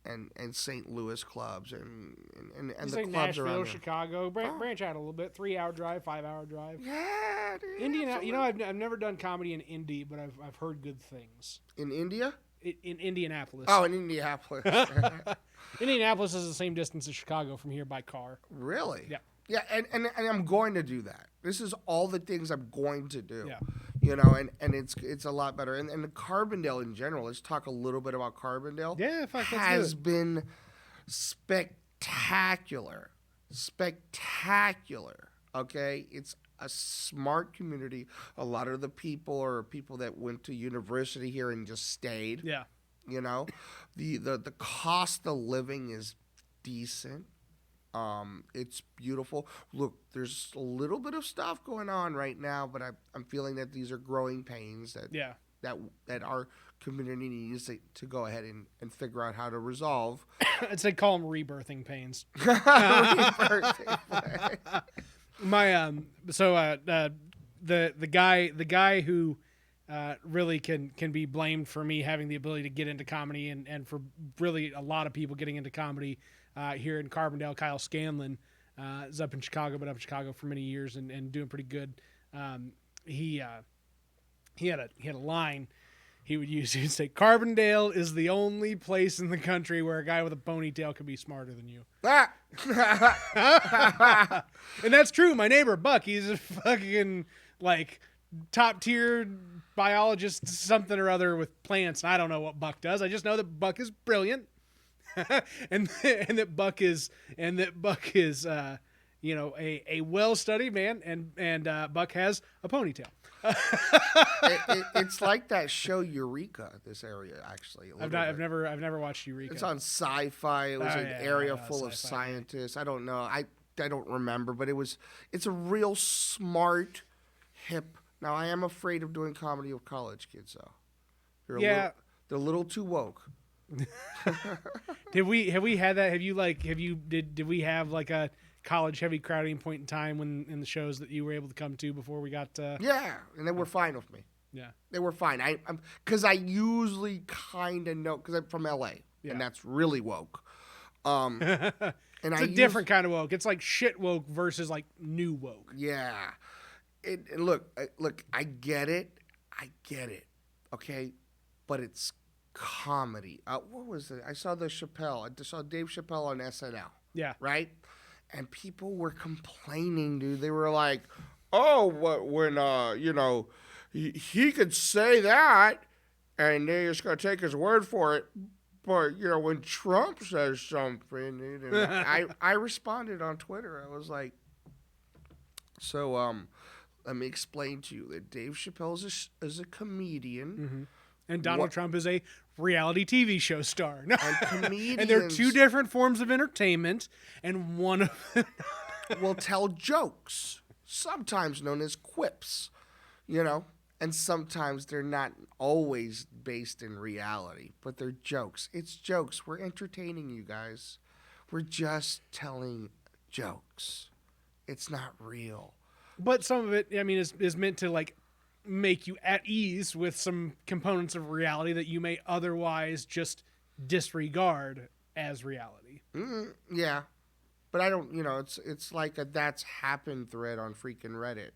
St. Louis clubs and the clubs Nashville, around Chicago, branch out a little bit. 3-hour drive, 5-hour drive. Yeah, dude. Indiana. I've never done comedy in Indy, but I've heard good things. In India? In Indianapolis. Oh, in Indianapolis. Indianapolis is the same distance as Chicago from here by car. Really? Yeah. Yeah, and I'm going to do that. This is all the things I'm going to do. Yeah. And it's a lot better. And the Carbondale in general, let's talk a little bit about Carbondale. Yeah, fuck, has been spectacular. Spectacular. Okay? It's a smart community. A lot of the people are people that went to university here and just stayed. Yeah. The cost of living is decent. It's beautiful. Look, there's a little bit of stuff going on right now, but I'm feeling that these are growing pains that our community needs to go ahead and figure out how to resolve. I'd say call them rebirthing pains. The guy who really can be blamed for me having the ability to get into comedy and for really a lot of people getting into comedy here in Carbondale. Kyle Scanlon is up in Chicago, but up in Chicago for many years and doing pretty good. He had a line he would say, Carbondale is the only place in the country where a guy with a ponytail can be smarter than you. Ah! And that's true. My neighbor, Buck, he's a fucking, like, top tier biologist, something or other with plants. And I don't know what Buck does. I just know that Buck is brilliant. and that Buck is you know, a well-studied man, and Buck has a ponytail. It's like that show Eureka. This area actually. I've never watched Eureka. It's on Sci-Fi. It was an yeah, area full of Sci-Fi, scientists. I don't know. I don't remember, but it's a real smart, hip. Now I am afraid of doing comedy with college kids though. They're a little too woke. Have we had that? Did we have like a college heavy crowding point in time when in the shows that you were able to come to before we got Yeah, and they were fine with me. Yeah, they were fine. I'm because I usually kind of know because I'm from LA and that's really woke. And it's a different kind of woke. It's like shit woke versus like new woke. Yeah, and look, I get it, okay, but it's comedy. What was it? I saw Chappelle. I saw Dave Chappelle on SNL. Yeah. Right? And people were complaining, dude. They were like, oh, when you know, he could say that, and they're just going to take his word for it. But, you know, when Trump says something, and I responded on Twitter. I was like, so, let me explain to you that Dave Chappelle is a comedian. Mm-hmm. And Donald Trump is a reality TV show star. And and they're two different forms of entertainment, and one of them will tell jokes, sometimes known as quips, you know, and sometimes they're not always based in reality, but they're jokes. It's jokes. We're entertaining you guys. We're just telling jokes. It's not real. But some of it, I mean, is meant to, like, make you at ease with some components of reality that you may otherwise just disregard as reality. Yeah, but I don't. You know, it's like a that's happened thread on freaking Reddit.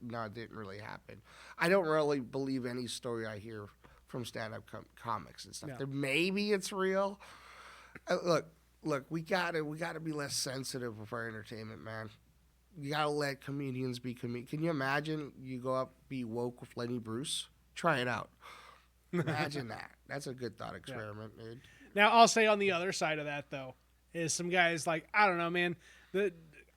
No, it didn't really happen. I don't really believe any story I hear from stand-up comics and stuff. No. Maybe it's real. Look, we gotta be less sensitive with our entertainment, man. You gotta let comedians be comedians. Can you imagine you go up, be woke with Lenny Bruce? Try it out. Imagine that. That's a good thought experiment, dude. Now, I'll say on the other side of that, though, is some guys like, I don't know, man.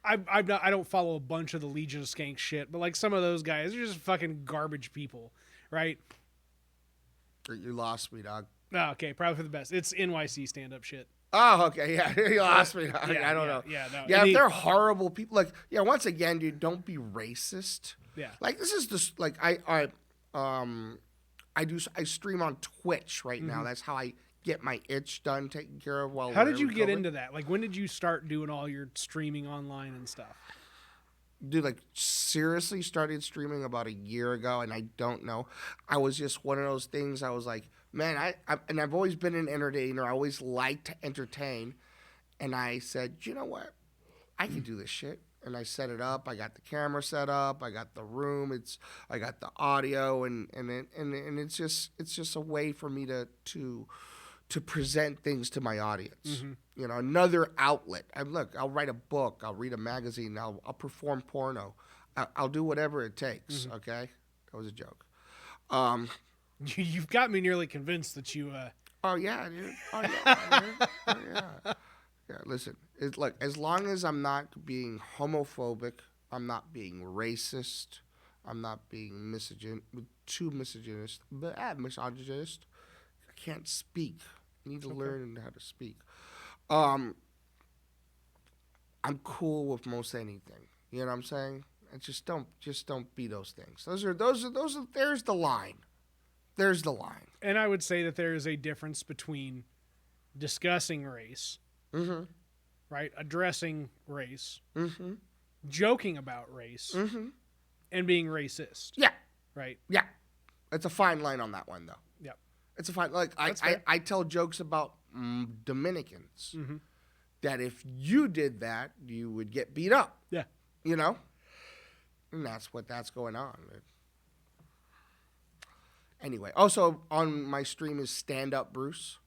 I don't follow a bunch of the Legion of Skank shit, but like some of those guys are just fucking garbage people, right? You lost me, dog. Oh, okay, probably for the best. It's NYC stand-up shit. Oh, okay, yeah, you lost me. I don't know. Yeah, no. Yeah, if they're horrible people, like, yeah, once again, dude, don't be racist. Yeah. Like, this is just, like, I stream on Twitch right now. That's how I get my itch done, taken care of while How did you get into that? Like, when did you start doing all your streaming online and stuff? Dude, like, seriously started streaming about a year ago, and I don't know. I was just one of those things. I was like, man, and I've always been an entertainer. I always liked to entertain. And I said, you know what? I can do this shit. And I set it up. I got the camera set up. I got the room. I got the audio, and it's just a way for me to present things to my audience. Mm-hmm. You know, another outlet. I'll write a book. I'll read a magazine. I'll perform porno. I'll do whatever it takes. Mm-hmm. Okay, that was a joke. You've got me nearly convinced that you. Oh yeah, dude. Oh yeah. Dude. Oh, yeah. Yeah. Listen, look. As long as I'm not being homophobic, I'm not being racist, I'm not being misogynist. I can't speak. I need to learn how to speak. I'm cool with most anything. You know what I'm saying? And just don't be those things. Those are. There's the line. There's the line. And I would say that there is a difference between discussing race, mm-hmm. right? Addressing race, mm-hmm. joking about race, mm-hmm. and being racist. Yeah. Right? Yeah. It's a fine line on that one, though. Yep. It's a fine, like, I tell jokes about Dominicans mm-hmm. that if you did that, you would get beat up. Yeah. You know? And that's going on. Anyway, also on my stream is Stand Up Bruce.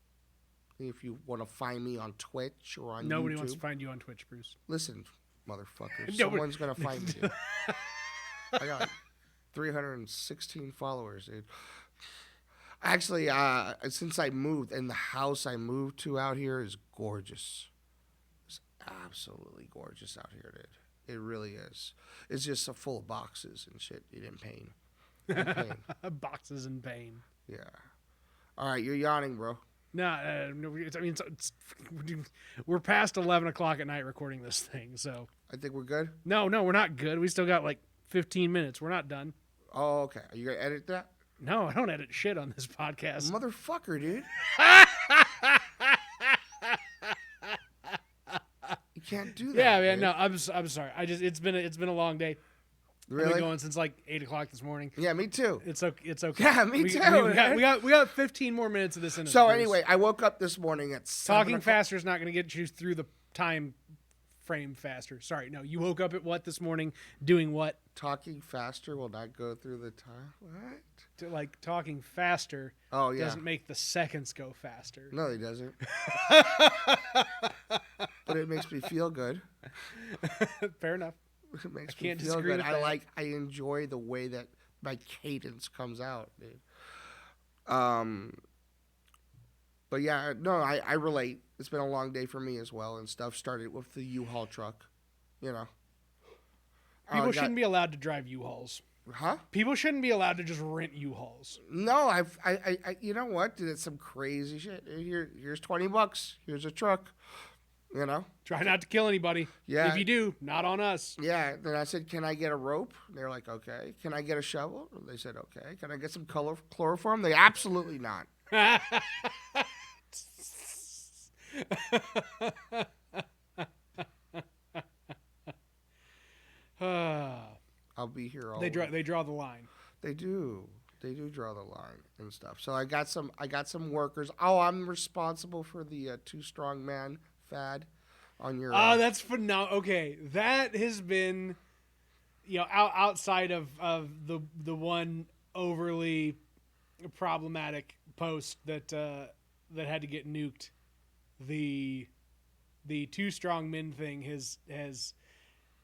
If you want to find me on Twitch or on Nobody YouTube. wants to find you on Twitch, Bruce. Listen, motherfucker, Nobody- someone's gonna find me. Dude. I got 316 followers, dude. Actually, since I moved, and the house I moved to out here is gorgeous. It's absolutely gorgeous out here, dude. It really is. It's just full of boxes and shit. You didn't paint. Boxes in pain. Yeah. All right, you're yawning, bro. No, we're past 11 o'clock at night recording this thing, so. I think we're good. No, we're not good. We still got like 15 minutes. We're not done. Oh, okay. Are you gonna edit that? No, I don't edit shit on this podcast. Motherfucker, dude. You can't do that. Yeah, man. dude. No, I'm sorry. It's been a long day. I've Really? been going since like 8 o'clock this morning. Yeah, me too. It's okay. Yeah, me we, too, We got 15 more minutes of this. In So Bruce. anyway, I woke up this morning at 7 talking o'clock. faster is not going to get you through the time frame faster. Sorry, no. You woke up at what this morning? Doing what? Talking faster will not go through the time. What? Like talking faster. Oh yeah. Doesn't make the seconds go faster. No, he doesn't. But it makes me feel good. Fair enough. It makes I can't me feel disagree good. with that. I enjoy the way that my cadence comes out, dude. But yeah, no, I relate. It's been a long day for me as well, and stuff started with the U-Haul truck, you know. People shouldn't be allowed to drive U-Hauls. Huh? People shouldn't be allowed to just rent U-Hauls. No, I you know what? Dude, it's some crazy shit. Here's $20. Here's a truck. You know? Try not to kill anybody. Yeah. If you do, not on us. Yeah. Then I said, "Can I get a rope?" They're like, "Okay." "Can I get a shovel?" They said, "Okay." "Can I get some chloroform?" They absolutely not. I'll be here all. They draw the line. They do. They do draw the line and stuff. So I got some workers. Oh, I'm responsible for the two strong man fad on your. Oh, that's phenomenal. Okay, that has been, outside of the one overly problematic post that had to get nuked. The two strong men thing has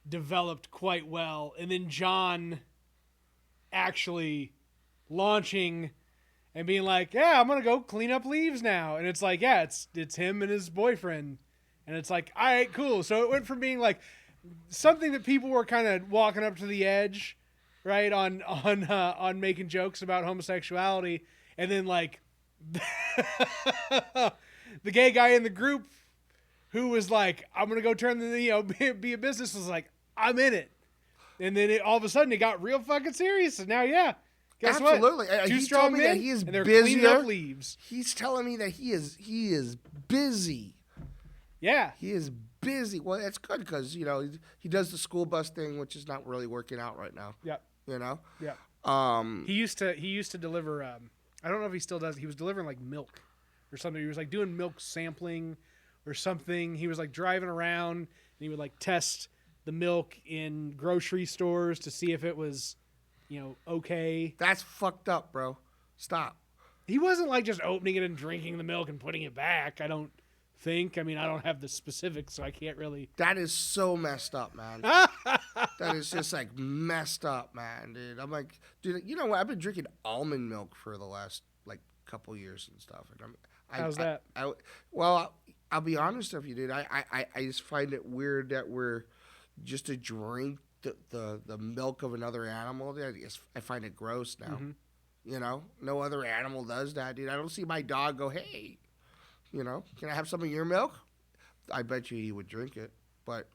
developed quite well, and then John actually launching and being like, "Yeah, I'm gonna go clean up leaves now," and it's like, yeah, it's him and his boyfriend, and it's like, all right, cool. So it went from being like something that people were kind of walking up to the edge, right, on making jokes about homosexuality, and then like the gay guy in the group who was like, "I'm gonna go turn be a business," was like, "I'm in it," and then all of a sudden it got real fucking serious. And now, yeah, guess Absolutely. what? Two He strong told me men, that he is and they're cleaning up busier. leaves. He's telling me that he is busy. Yeah, He is busy. Well, that's good because he does the school bus thing, which is not really working out right now. yeah, You know. yeah. He used to deliver. I don't know if he still does. He was delivering like milk or something. He was like doing milk sampling or something. He was like driving around and he would like test the milk in grocery stores to see if it was, okay. That's fucked up, bro. Stop. He wasn't like just opening it and drinking the milk and putting it back. I don't think. I mean, I don't have the specifics, so I can't really. That is so messed up, man. That is just like messed up, man, dude. I'm like, dude, you know what? I've been drinking almond milk for the last like couple years and stuff. And How's that? Well, I'll be honest with you, dude. I just find it weird that we're just to drink the milk of another animal. I find it gross now. Mm-hmm. No other animal does that, dude. I don't see my dog go, "Hey, can I have some of your milk?" I bet you he would drink it, but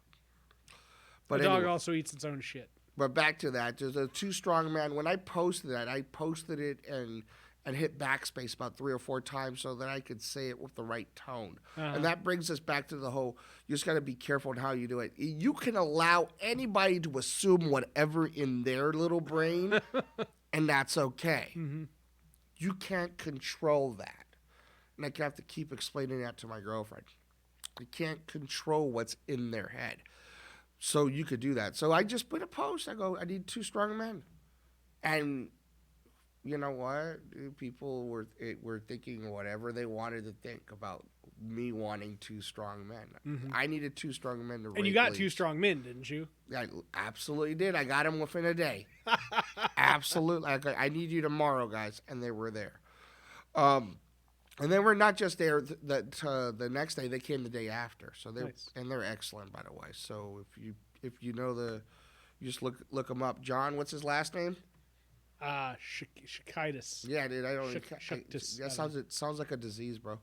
The dog anyway. also eats its own shit. But back to that, there's a two strong man. When I posted that, I posted it and hit backspace about 3 or 4 times so that I could say it with the right tone. Uh-huh. And that brings us back to the whole, you just got to be careful in how you do it. You can allow anybody to assume whatever in their little brain, and that's okay. Mm-hmm. You can't control that. And I have to keep explaining that to my girlfriend. You can't control what's in their head. So you could do that. So I just put a post. I go, "I need two strong men." And you know what? People were thinking whatever they wanted to think about me wanting two strong men. Mm-hmm. I needed two strong men to And you got two strong men, didn't you? I absolutely did. I got them within a day. Absolutely. I need you tomorrow, guys. And they were there. And they were not just there the next day. They came the day after. So Nice. And they're excellent, by the way. So if you know you just look them up. John, what's his last name? Shikitis. Yeah, dude. I don't. Shictus. That sounds like a disease, bro.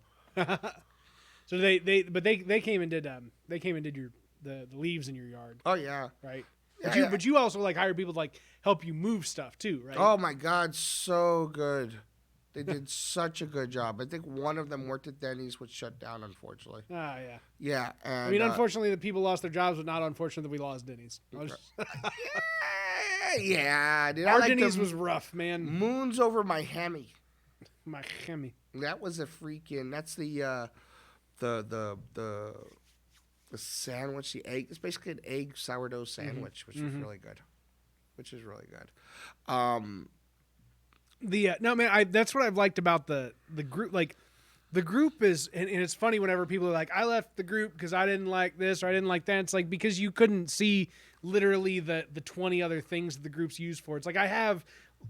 So they came and did the leaves in your yard, Oh yeah. right? Yeah, But you also like hired people to like help you move stuff too, right? Oh my God, so good. They did such a good job. I think one of them worked at Denny's, which shut down, unfortunately. Ah, yeah. Yeah, and I mean, unfortunately, the people lost their jobs, but not unfortunate that we lost Denny's. yeah, dude. Our Denny's was rough, man. Moons over my Hemi. My Hemi. That was a freaking. That's the sandwich, the egg. It's basically an egg sourdough sandwich, which is really good. No, man, that's what I've liked about the group. Like, the group is, and it's funny whenever people are like, I left the group because I didn't like this or I didn't like that. It's like, because you couldn't see literally the 20 other things that the group's used for. It's like, I have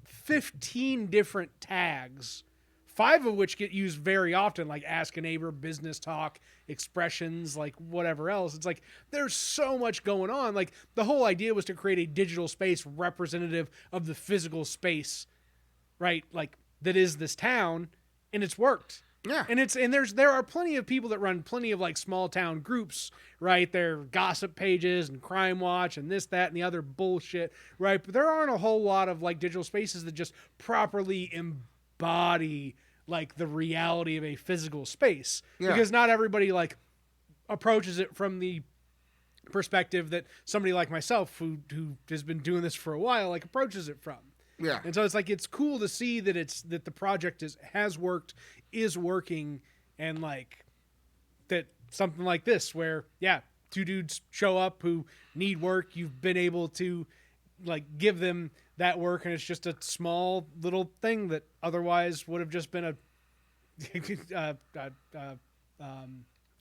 15 different tags, 5 of which get used very often, like ask a neighbor, business talk, expressions, like whatever else. It's like, there's so much going on. Like, the whole idea was to create a digital space representative of the physical space, right? Like, that is this town, and it's worked. Yeah. And there are plenty of people that run plenty of like small town groups, right? Their gossip pages and Crime Watch and this, that, and the other bullshit, right? But there aren't a whole lot of like digital spaces that just properly embody like the reality of a physical space. Yeah. Because not everybody like approaches it from the perspective that somebody like myself who has been doing this for a while like approaches it from. Yeah. And so it's like, it's cool to see that that the project has worked, is working, and like that something like this where, yeah, 2 dudes show up who need work. You've been able to like give them that work, and it's just a small little thing that otherwise would have just been a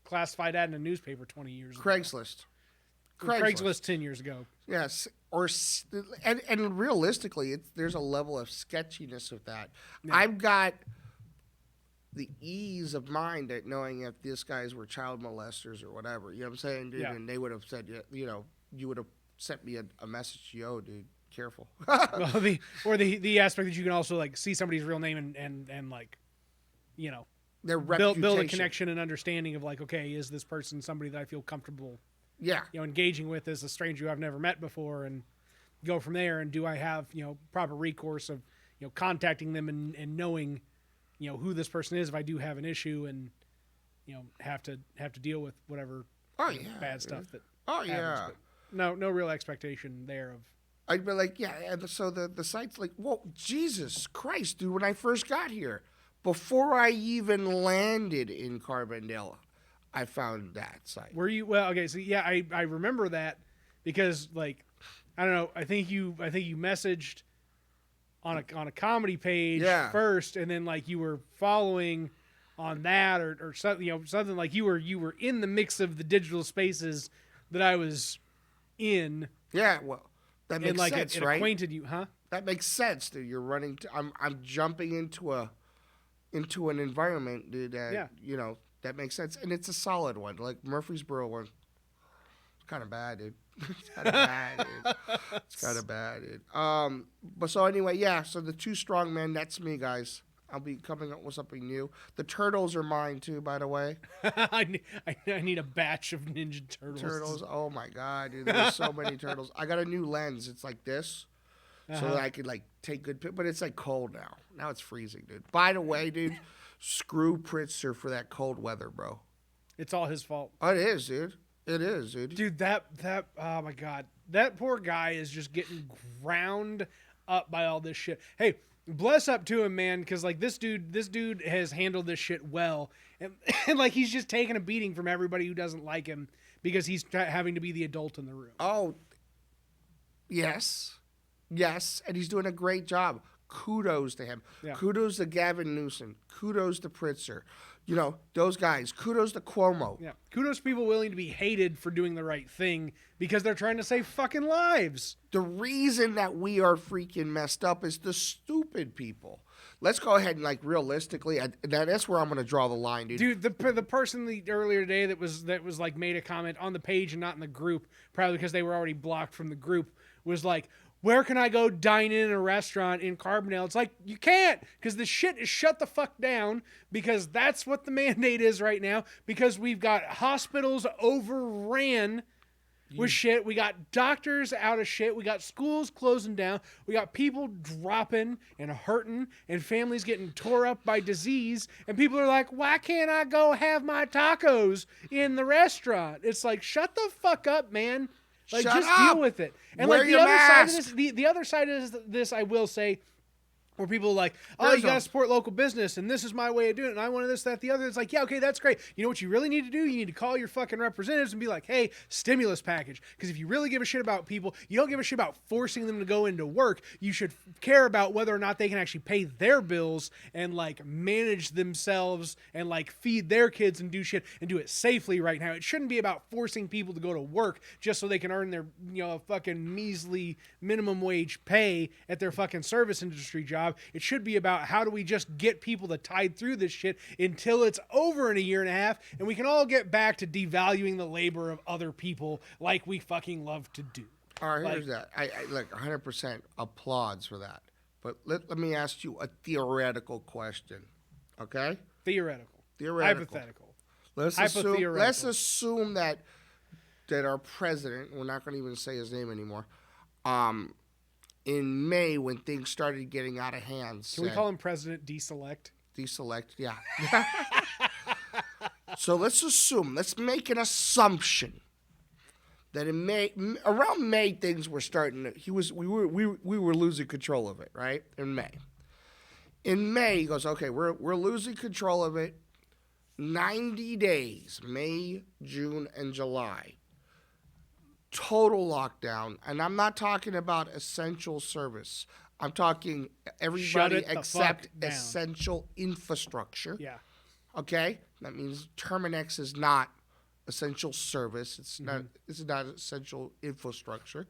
classified ad in a newspaper 20 years ago. Craigslist 10 years ago. Yes, and realistically, there's a level of sketchiness with that. Yeah. I've got the ease of mind at knowing if these guys were child molesters or whatever. You know what I'm saying, dude? Yeah. And they would have said, you know, you would have sent me a message, yo, dude, careful. Well, the aspect that you can also like see somebody's real name and like, you know, their build a connection and understanding of like, okay, is this person somebody that I feel comfortable, you know, engaging with as a stranger who I've never met before, and go from there. And do I have, you know, proper recourse of, you know, contacting them and knowing, you know, who this person is if I do have an issue and, you know, have to deal with whatever bad stuff that happens. But no real expectation there of. I'd be like, yeah, and so the site's like, whoa, Jesus Christ, dude, when I first got here, before I even landed in Carbondale, I found that site. Were you, well, okay, so yeah, I remember that because like, I don't know, I think you messaged on a comedy page first, and then like you were following on that or something, you know, something like you were in the mix of the digital spaces that I was in. Yeah, well, that makes sense, right? Acquainted you, huh? That makes sense, dude. You're running. I'm jumping into an environment, dude. You know, that makes sense, and it's a solid one. Like Murfreesboro one, it's kind of bad, dude. It's kind of bad, dude. But so anyway, yeah. So the 2 strong men, that's me, guys. I'll be coming up with something new. The turtles are mine too, by the way. I need a batch of Ninja Turtles. Turtles. Oh my God, dude. There's so many turtles. I got a new lens. It's like this, so that I could like take good pictures. But it's like cold now. Now it's freezing, dude. By the way, dude, screw Pritzker for that cold weather, bro. It's all his fault. Oh, it is, dude. It is, dude. Dude, that oh my God, that poor guy is just getting ground up by all this shit. Hey, bless up to him, man, because like this dude has handled this shit well, and like he's just taking a beating from everybody who doesn't like him because he's having to be the adult in the room. Oh, yes, and he's doing a great job. kudos to him. Yeah. Kudos to Gavin Newsom. Kudos to Pritzker. You know, those guys. Kudos to Cuomo. Yeah. Kudos to people willing to be hated for doing the right thing because they're trying to save fucking lives. The reason that we are freaking messed up is the stupid people. Let's go ahead and, like, realistically, that's where I'm going to draw the line, dude. Dude, the person earlier today that was like made a comment on the page and not in the group, probably because they were already blocked from the group, was like, where can I go dine in a restaurant in Carbondale? It's like, you can't, because the shit is shut the fuck down, because that's what the mandate is right now, because we've got hospitals overran with shit. We got doctors out of shit. We got schools closing down. We got people dropping and hurting and families getting tore up by disease. And people are like, why can't I go have my tacos in the restaurant? It's like, shut the fuck up, man. Like, Shut just up. deal with it. And Wear like the your other side of mask. this, the other side of this, I will say, where people are like, oh, There's you got to support local business, and this is my way of doing it, and I want this, that, the other. It's like, yeah, okay, that's great. You know what you really need to do? You need to call your fucking representatives and be like, hey, stimulus package. Because if you really give a shit about people, you don't give a shit about forcing them to go into work. You should care about whether or not they can actually pay their bills and, like, manage themselves and, like, feed their kids and do shit and do it safely right now. It shouldn't be about forcing people to go to work just so they can earn their, you know, fucking measly minimum wage pay at their fucking service industry job. It should be about how do we just get people to tide through this shit until it's over in a year and a half and we can all get back to devaluing the labor of other people like we fucking love to do. All right, here's that. I look, 100% applauds for that. But let me ask you a theoretical question, okay? Theoretical. Hypothetical. Let's assume that our president, we're not going to even say his name anymore, in May, when things started getting out of hand, Can we call him President Deselect? Deselect, yeah. So let's make an assumption that in May, around May, things were starting to, we were losing control of it, right? In May, he goes, okay, we're losing control of it. 90 days, May, June, and July. Total lockdown, and I'm not talking about essential service. I'm talking everybody except essential infrastructure. Yeah. Okay? That means Terminex is not essential service. It's not essential infrastructure.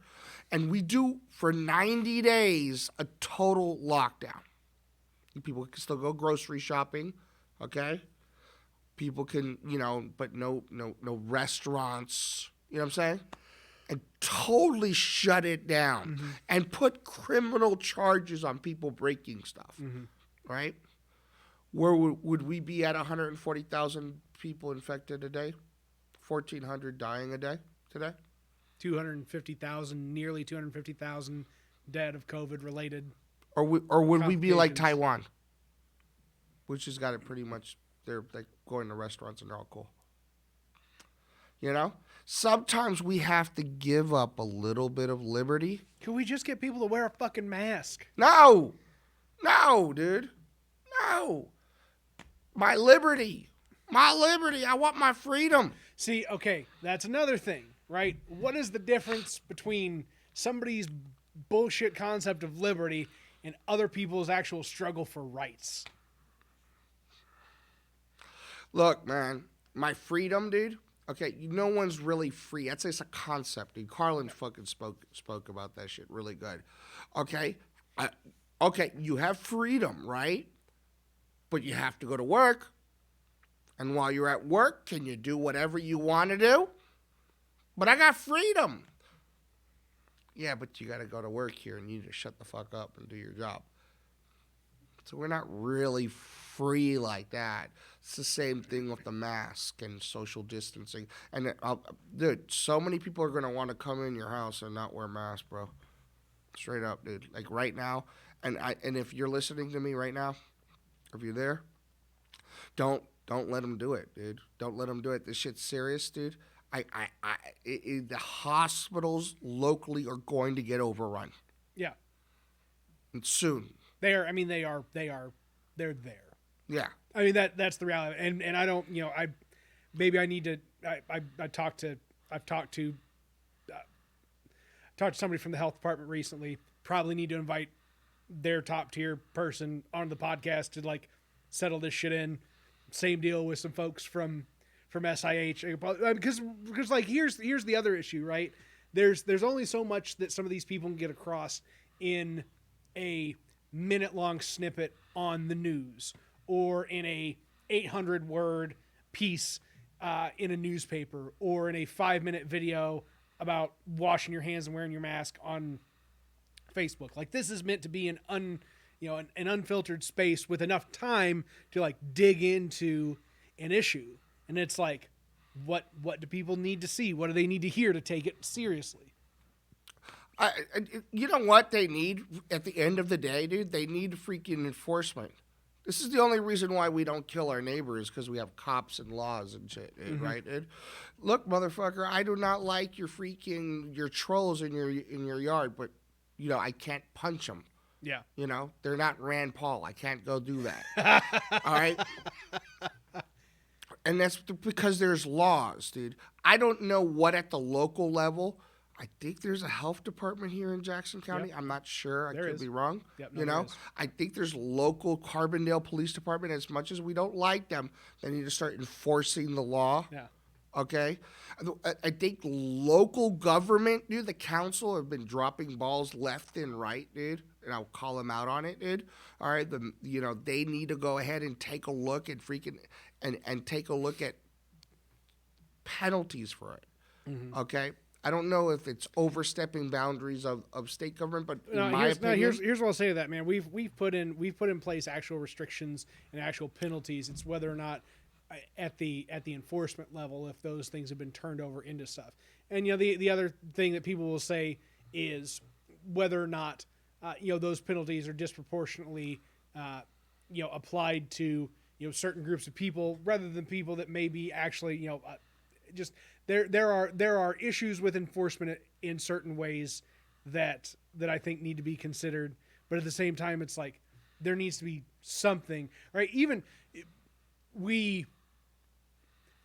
And we do for 90 days a total lockdown. People can still go grocery shopping, okay? People can, but no restaurants, you know what I'm saying? And totally shut it down and put criminal charges on people breaking stuff, right? Where would we be at 140,000 people infected a day? 1,400 dying a day today? 250,000, nearly 250,000 dead of COVID related. Or would we be like Taiwan, which has got it pretty much, they're like going to restaurants and they're all cool. You know? Sometimes we have to give up a little bit of liberty. Can we just get people to wear a fucking mask? No, dude. No. My liberty. I want my freedom. See, okay, that's another thing, right? What is the difference between somebody's bullshit concept of liberty and other people's actual struggle for rights? Look, man, my freedom, dude. Okay, no one's really free. That's just a concept, dude. Carlin fucking spoke about that shit really good. Okay, okay, you have freedom, right? But you have to go to work. And while you're at work, can you do whatever you want to do? But I got freedom. Yeah, but you got to go to work here and you need to shut the fuck up and do your job. So we're not really free like that. It's the same thing with the mask and social distancing. And dude, so many people are going to want to come in your house and not wear masks, bro. Straight up, dude. Like right now. And if you're listening to me right now, if you're there, don't let them do it, dude. Don't let them do it. This shit's serious, dude. The hospitals locally are going to get overrun. Yeah. And soon. They're there. Yeah. I mean, that's the reality. And I don't, I've talked to somebody from the health department recently. Probably need to invite their top tier person on the podcast to like settle this shit in. Same deal with some folks from SIH, because like here's the other issue, right? There's only so much that some of these people can get across in a minute-long snippet on the news or in a 800-word piece in a newspaper or in a 5-minute video about washing your hands and wearing your mask on Facebook. Like, this is meant to be an unfiltered space with enough time to like dig into an issue. And it's like, what do people need to see? What do they need to hear to take it seriously? You know what they need at the end of the day, dude? They need freaking enforcement. This is the only reason why we don't kill our neighbors, because we have cops and laws and shit, dude, right, dude? Look, motherfucker, I do not like your trolls in your yard, but you know, I can't punch them. Yeah. You know, they're not Rand Paul. I can't go do that. All right. And that's because there's laws, dude. I don't know what at the local level. I think there's a health department here in Jackson County. Yep. I'm not sure. I could be wrong. Yep, you know, I think there's local Carbondale Police Department. As much as we don't like them, they need to start enforcing the law. Yeah. Okay. I think local government, dude, the council have been dropping balls left and right, dude. And I'll call them out on it, dude. All right. They need to go ahead and take a look at and take a look at penalties for it. Mm-hmm. Okay. I don't know if it's overstepping boundaries of state government, but here's what I'll say to that, man. We've put in place actual restrictions and actual penalties. It's whether or not at the enforcement level, if those things have been turned over into stuff. And the other thing that people will say is whether or not those penalties are disproportionately applied to certain groups of people rather than people that may be actually just there are issues with enforcement in certain ways that I think need to be considered, but at the same time it's like there needs to be something, right? Even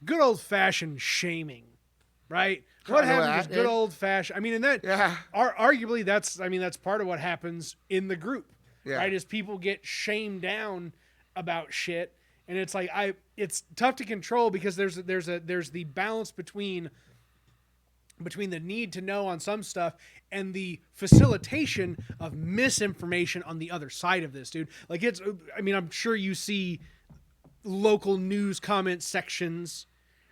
good old fashioned shaming, right? What happens is good old fashioned. I mean, and that arguably that's part of what happens in the group, right? Is people get shamed down about shit. And it's like it's tough to control because there's the balance between the need to know on some stuff and the facilitation of misinformation on the other side of this, dude. Like I'm sure you see local news comment sections,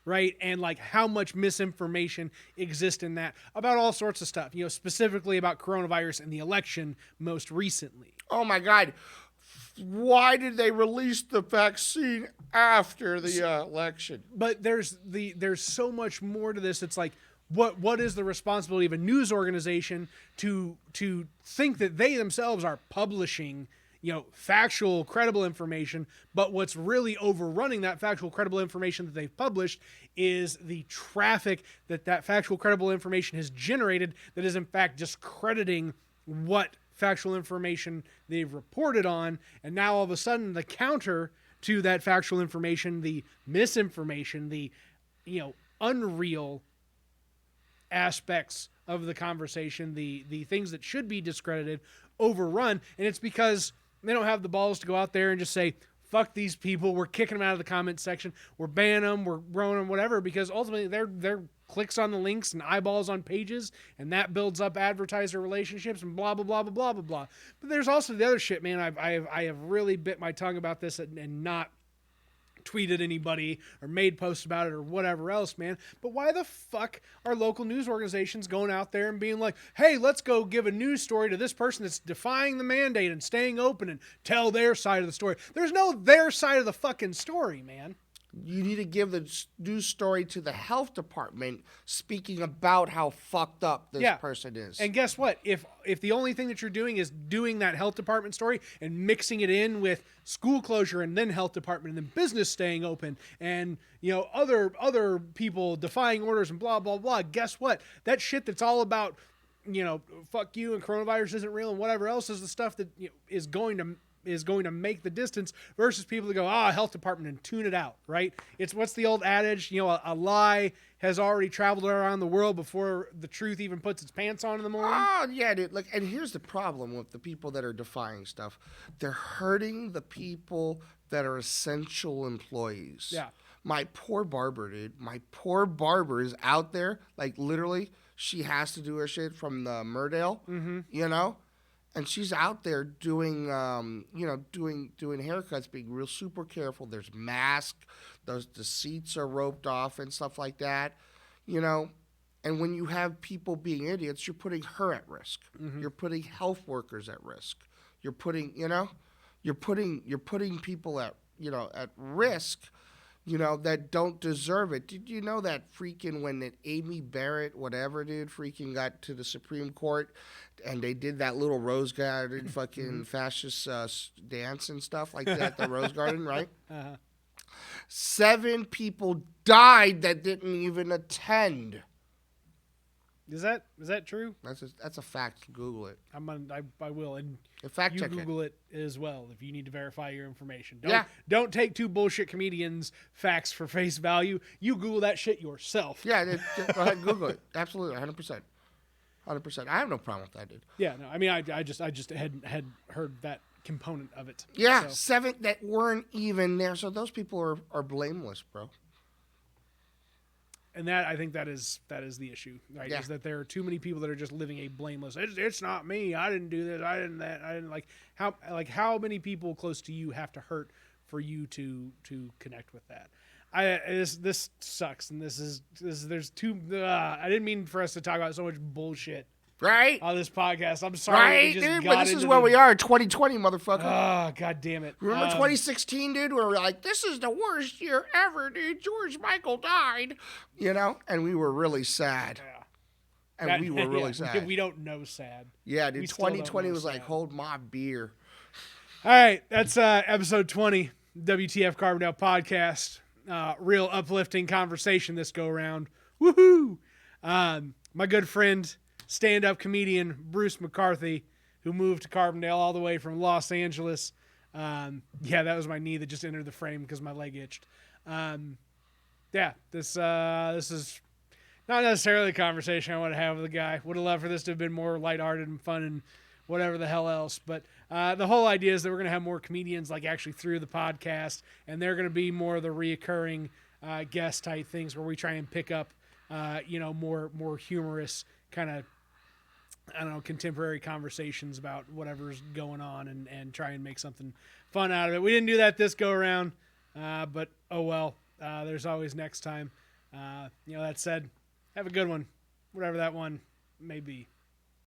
right? And like how much misinformation exists in that about all sorts of stuff, specifically about coronavirus and the election most recently. Oh my God. Why did they release the vaccine after the election? But there's so much more to this. It's like, what is the responsibility of a news organization to think that they themselves are publishing, factual, credible information, but what's really overrunning that factual, credible information that they've published is the traffic that factual, credible information has generated that is in fact discrediting what factual information they've reported on. And now all of a sudden the counter to that factual information, the misinformation, the unreal aspects of the conversation, the things that should be discredited, overrun. And it's because they don't have the balls to go out there and just say, fuck these people, we're kicking them out of the comment section, we're banning them, we're growing them, whatever, because ultimately they're clicks on the links and eyeballs on pages, and that builds up advertiser relationships and blah, blah, blah, blah, blah, blah, blah. But there's also the other shit, man. I have really bit my tongue about this and not tweeted anybody or made posts about it or whatever else, man. But why the fuck are local news organizations going out there and being like, hey, let's go give a news story to this person that's defying the mandate and staying open and tell their side of the story? There's no their side of the fucking story, man. You need to give the news story to the health department speaking about how fucked up this person is. And guess what? If the only thing that you're doing is doing that health department story and mixing it in with school closure and then health department and then business staying open and other people defying orders and blah, blah, blah, guess what? That shit that's all about, fuck you and coronavirus isn't real and whatever else is the stuff that is going to is going to make the distance versus people that go, health department, and tune it out, right? It's what's the old adage, a lie has already traveled around the world before the truth even puts its pants on in the morning. Oh, yeah, dude. Like, and here's the problem with the people that are defying stuff. They're hurting the people that are essential employees. Yeah. My poor barber, dude. My poor barber is out there, like, literally, she has to do her shit from the Murdale, and she's out there doing, doing haircuts, being real super careful. There's masks, the seats are roped off and stuff like that, And when you have people being idiots, you're putting her at risk. Mm-hmm. You're putting health workers at risk. You're putting, you're putting people at risk. That don't deserve it. Did you know that freaking when that Amy Barrett, whatever, dude, freaking got to the Supreme Court and they did that little Rose Garden fucking fascist dance and stuff like that, the Rose Garden, right? Uh-huh. 7 people died that didn't even attend. Is that true? That's a fact. Google it. I will, and fact you check Google it as well if you need to verify your information. Don't take 2 bullshit comedians' facts for face value. You Google that shit yourself. Yeah, go ahead and Google it. Absolutely, 100%. 100%. I have no problem with that, dude. Yeah, no, I mean, I just had heard that component of it. Yeah, so. 7 that weren't even there. So those people are blameless, bro. And I think that is the issue, right? Yeah. Is that there are too many people that are just living a blameless. It's not me. I didn't do this. I didn't that. I didn't how many people close to you have to hurt for you to connect with that? This sucks, and there's too. I didn't mean for us to talk about so much bullshit. Right? On this podcast. I'm sorry. Right, dude? But this is where we are, 2020, motherfucker. Oh, God damn it. Remember 2016, dude, where we're like, this is the worst year ever, dude. George Michael died. And we were really sad. Yeah. And we were really sad. We don't know sad. Yeah, dude. 2020 was sad. Like, hold my beer. All right. That's episode 20, WTF Carbondale podcast. Real uplifting conversation this go around. Woohoo! My good friend, stand-up comedian Bruce McCarthy, who moved to Carbondale all the way from Los Angeles. That was my knee that just entered the frame because my leg itched. This is not necessarily a conversation I want to have with the guy. Would have loved for this to have been more lighthearted and fun and whatever the hell else. But the whole idea is that we're going to have more comedians like actually through the podcast, and they're going to be more of the reoccurring guest type things where we try and pick up more humorous kind of, I don't know, contemporary conversations about whatever's going on and try and make something fun out of it. We didn't do that this go around, but oh well. There's always next time. That said, have a good one, whatever that one may be.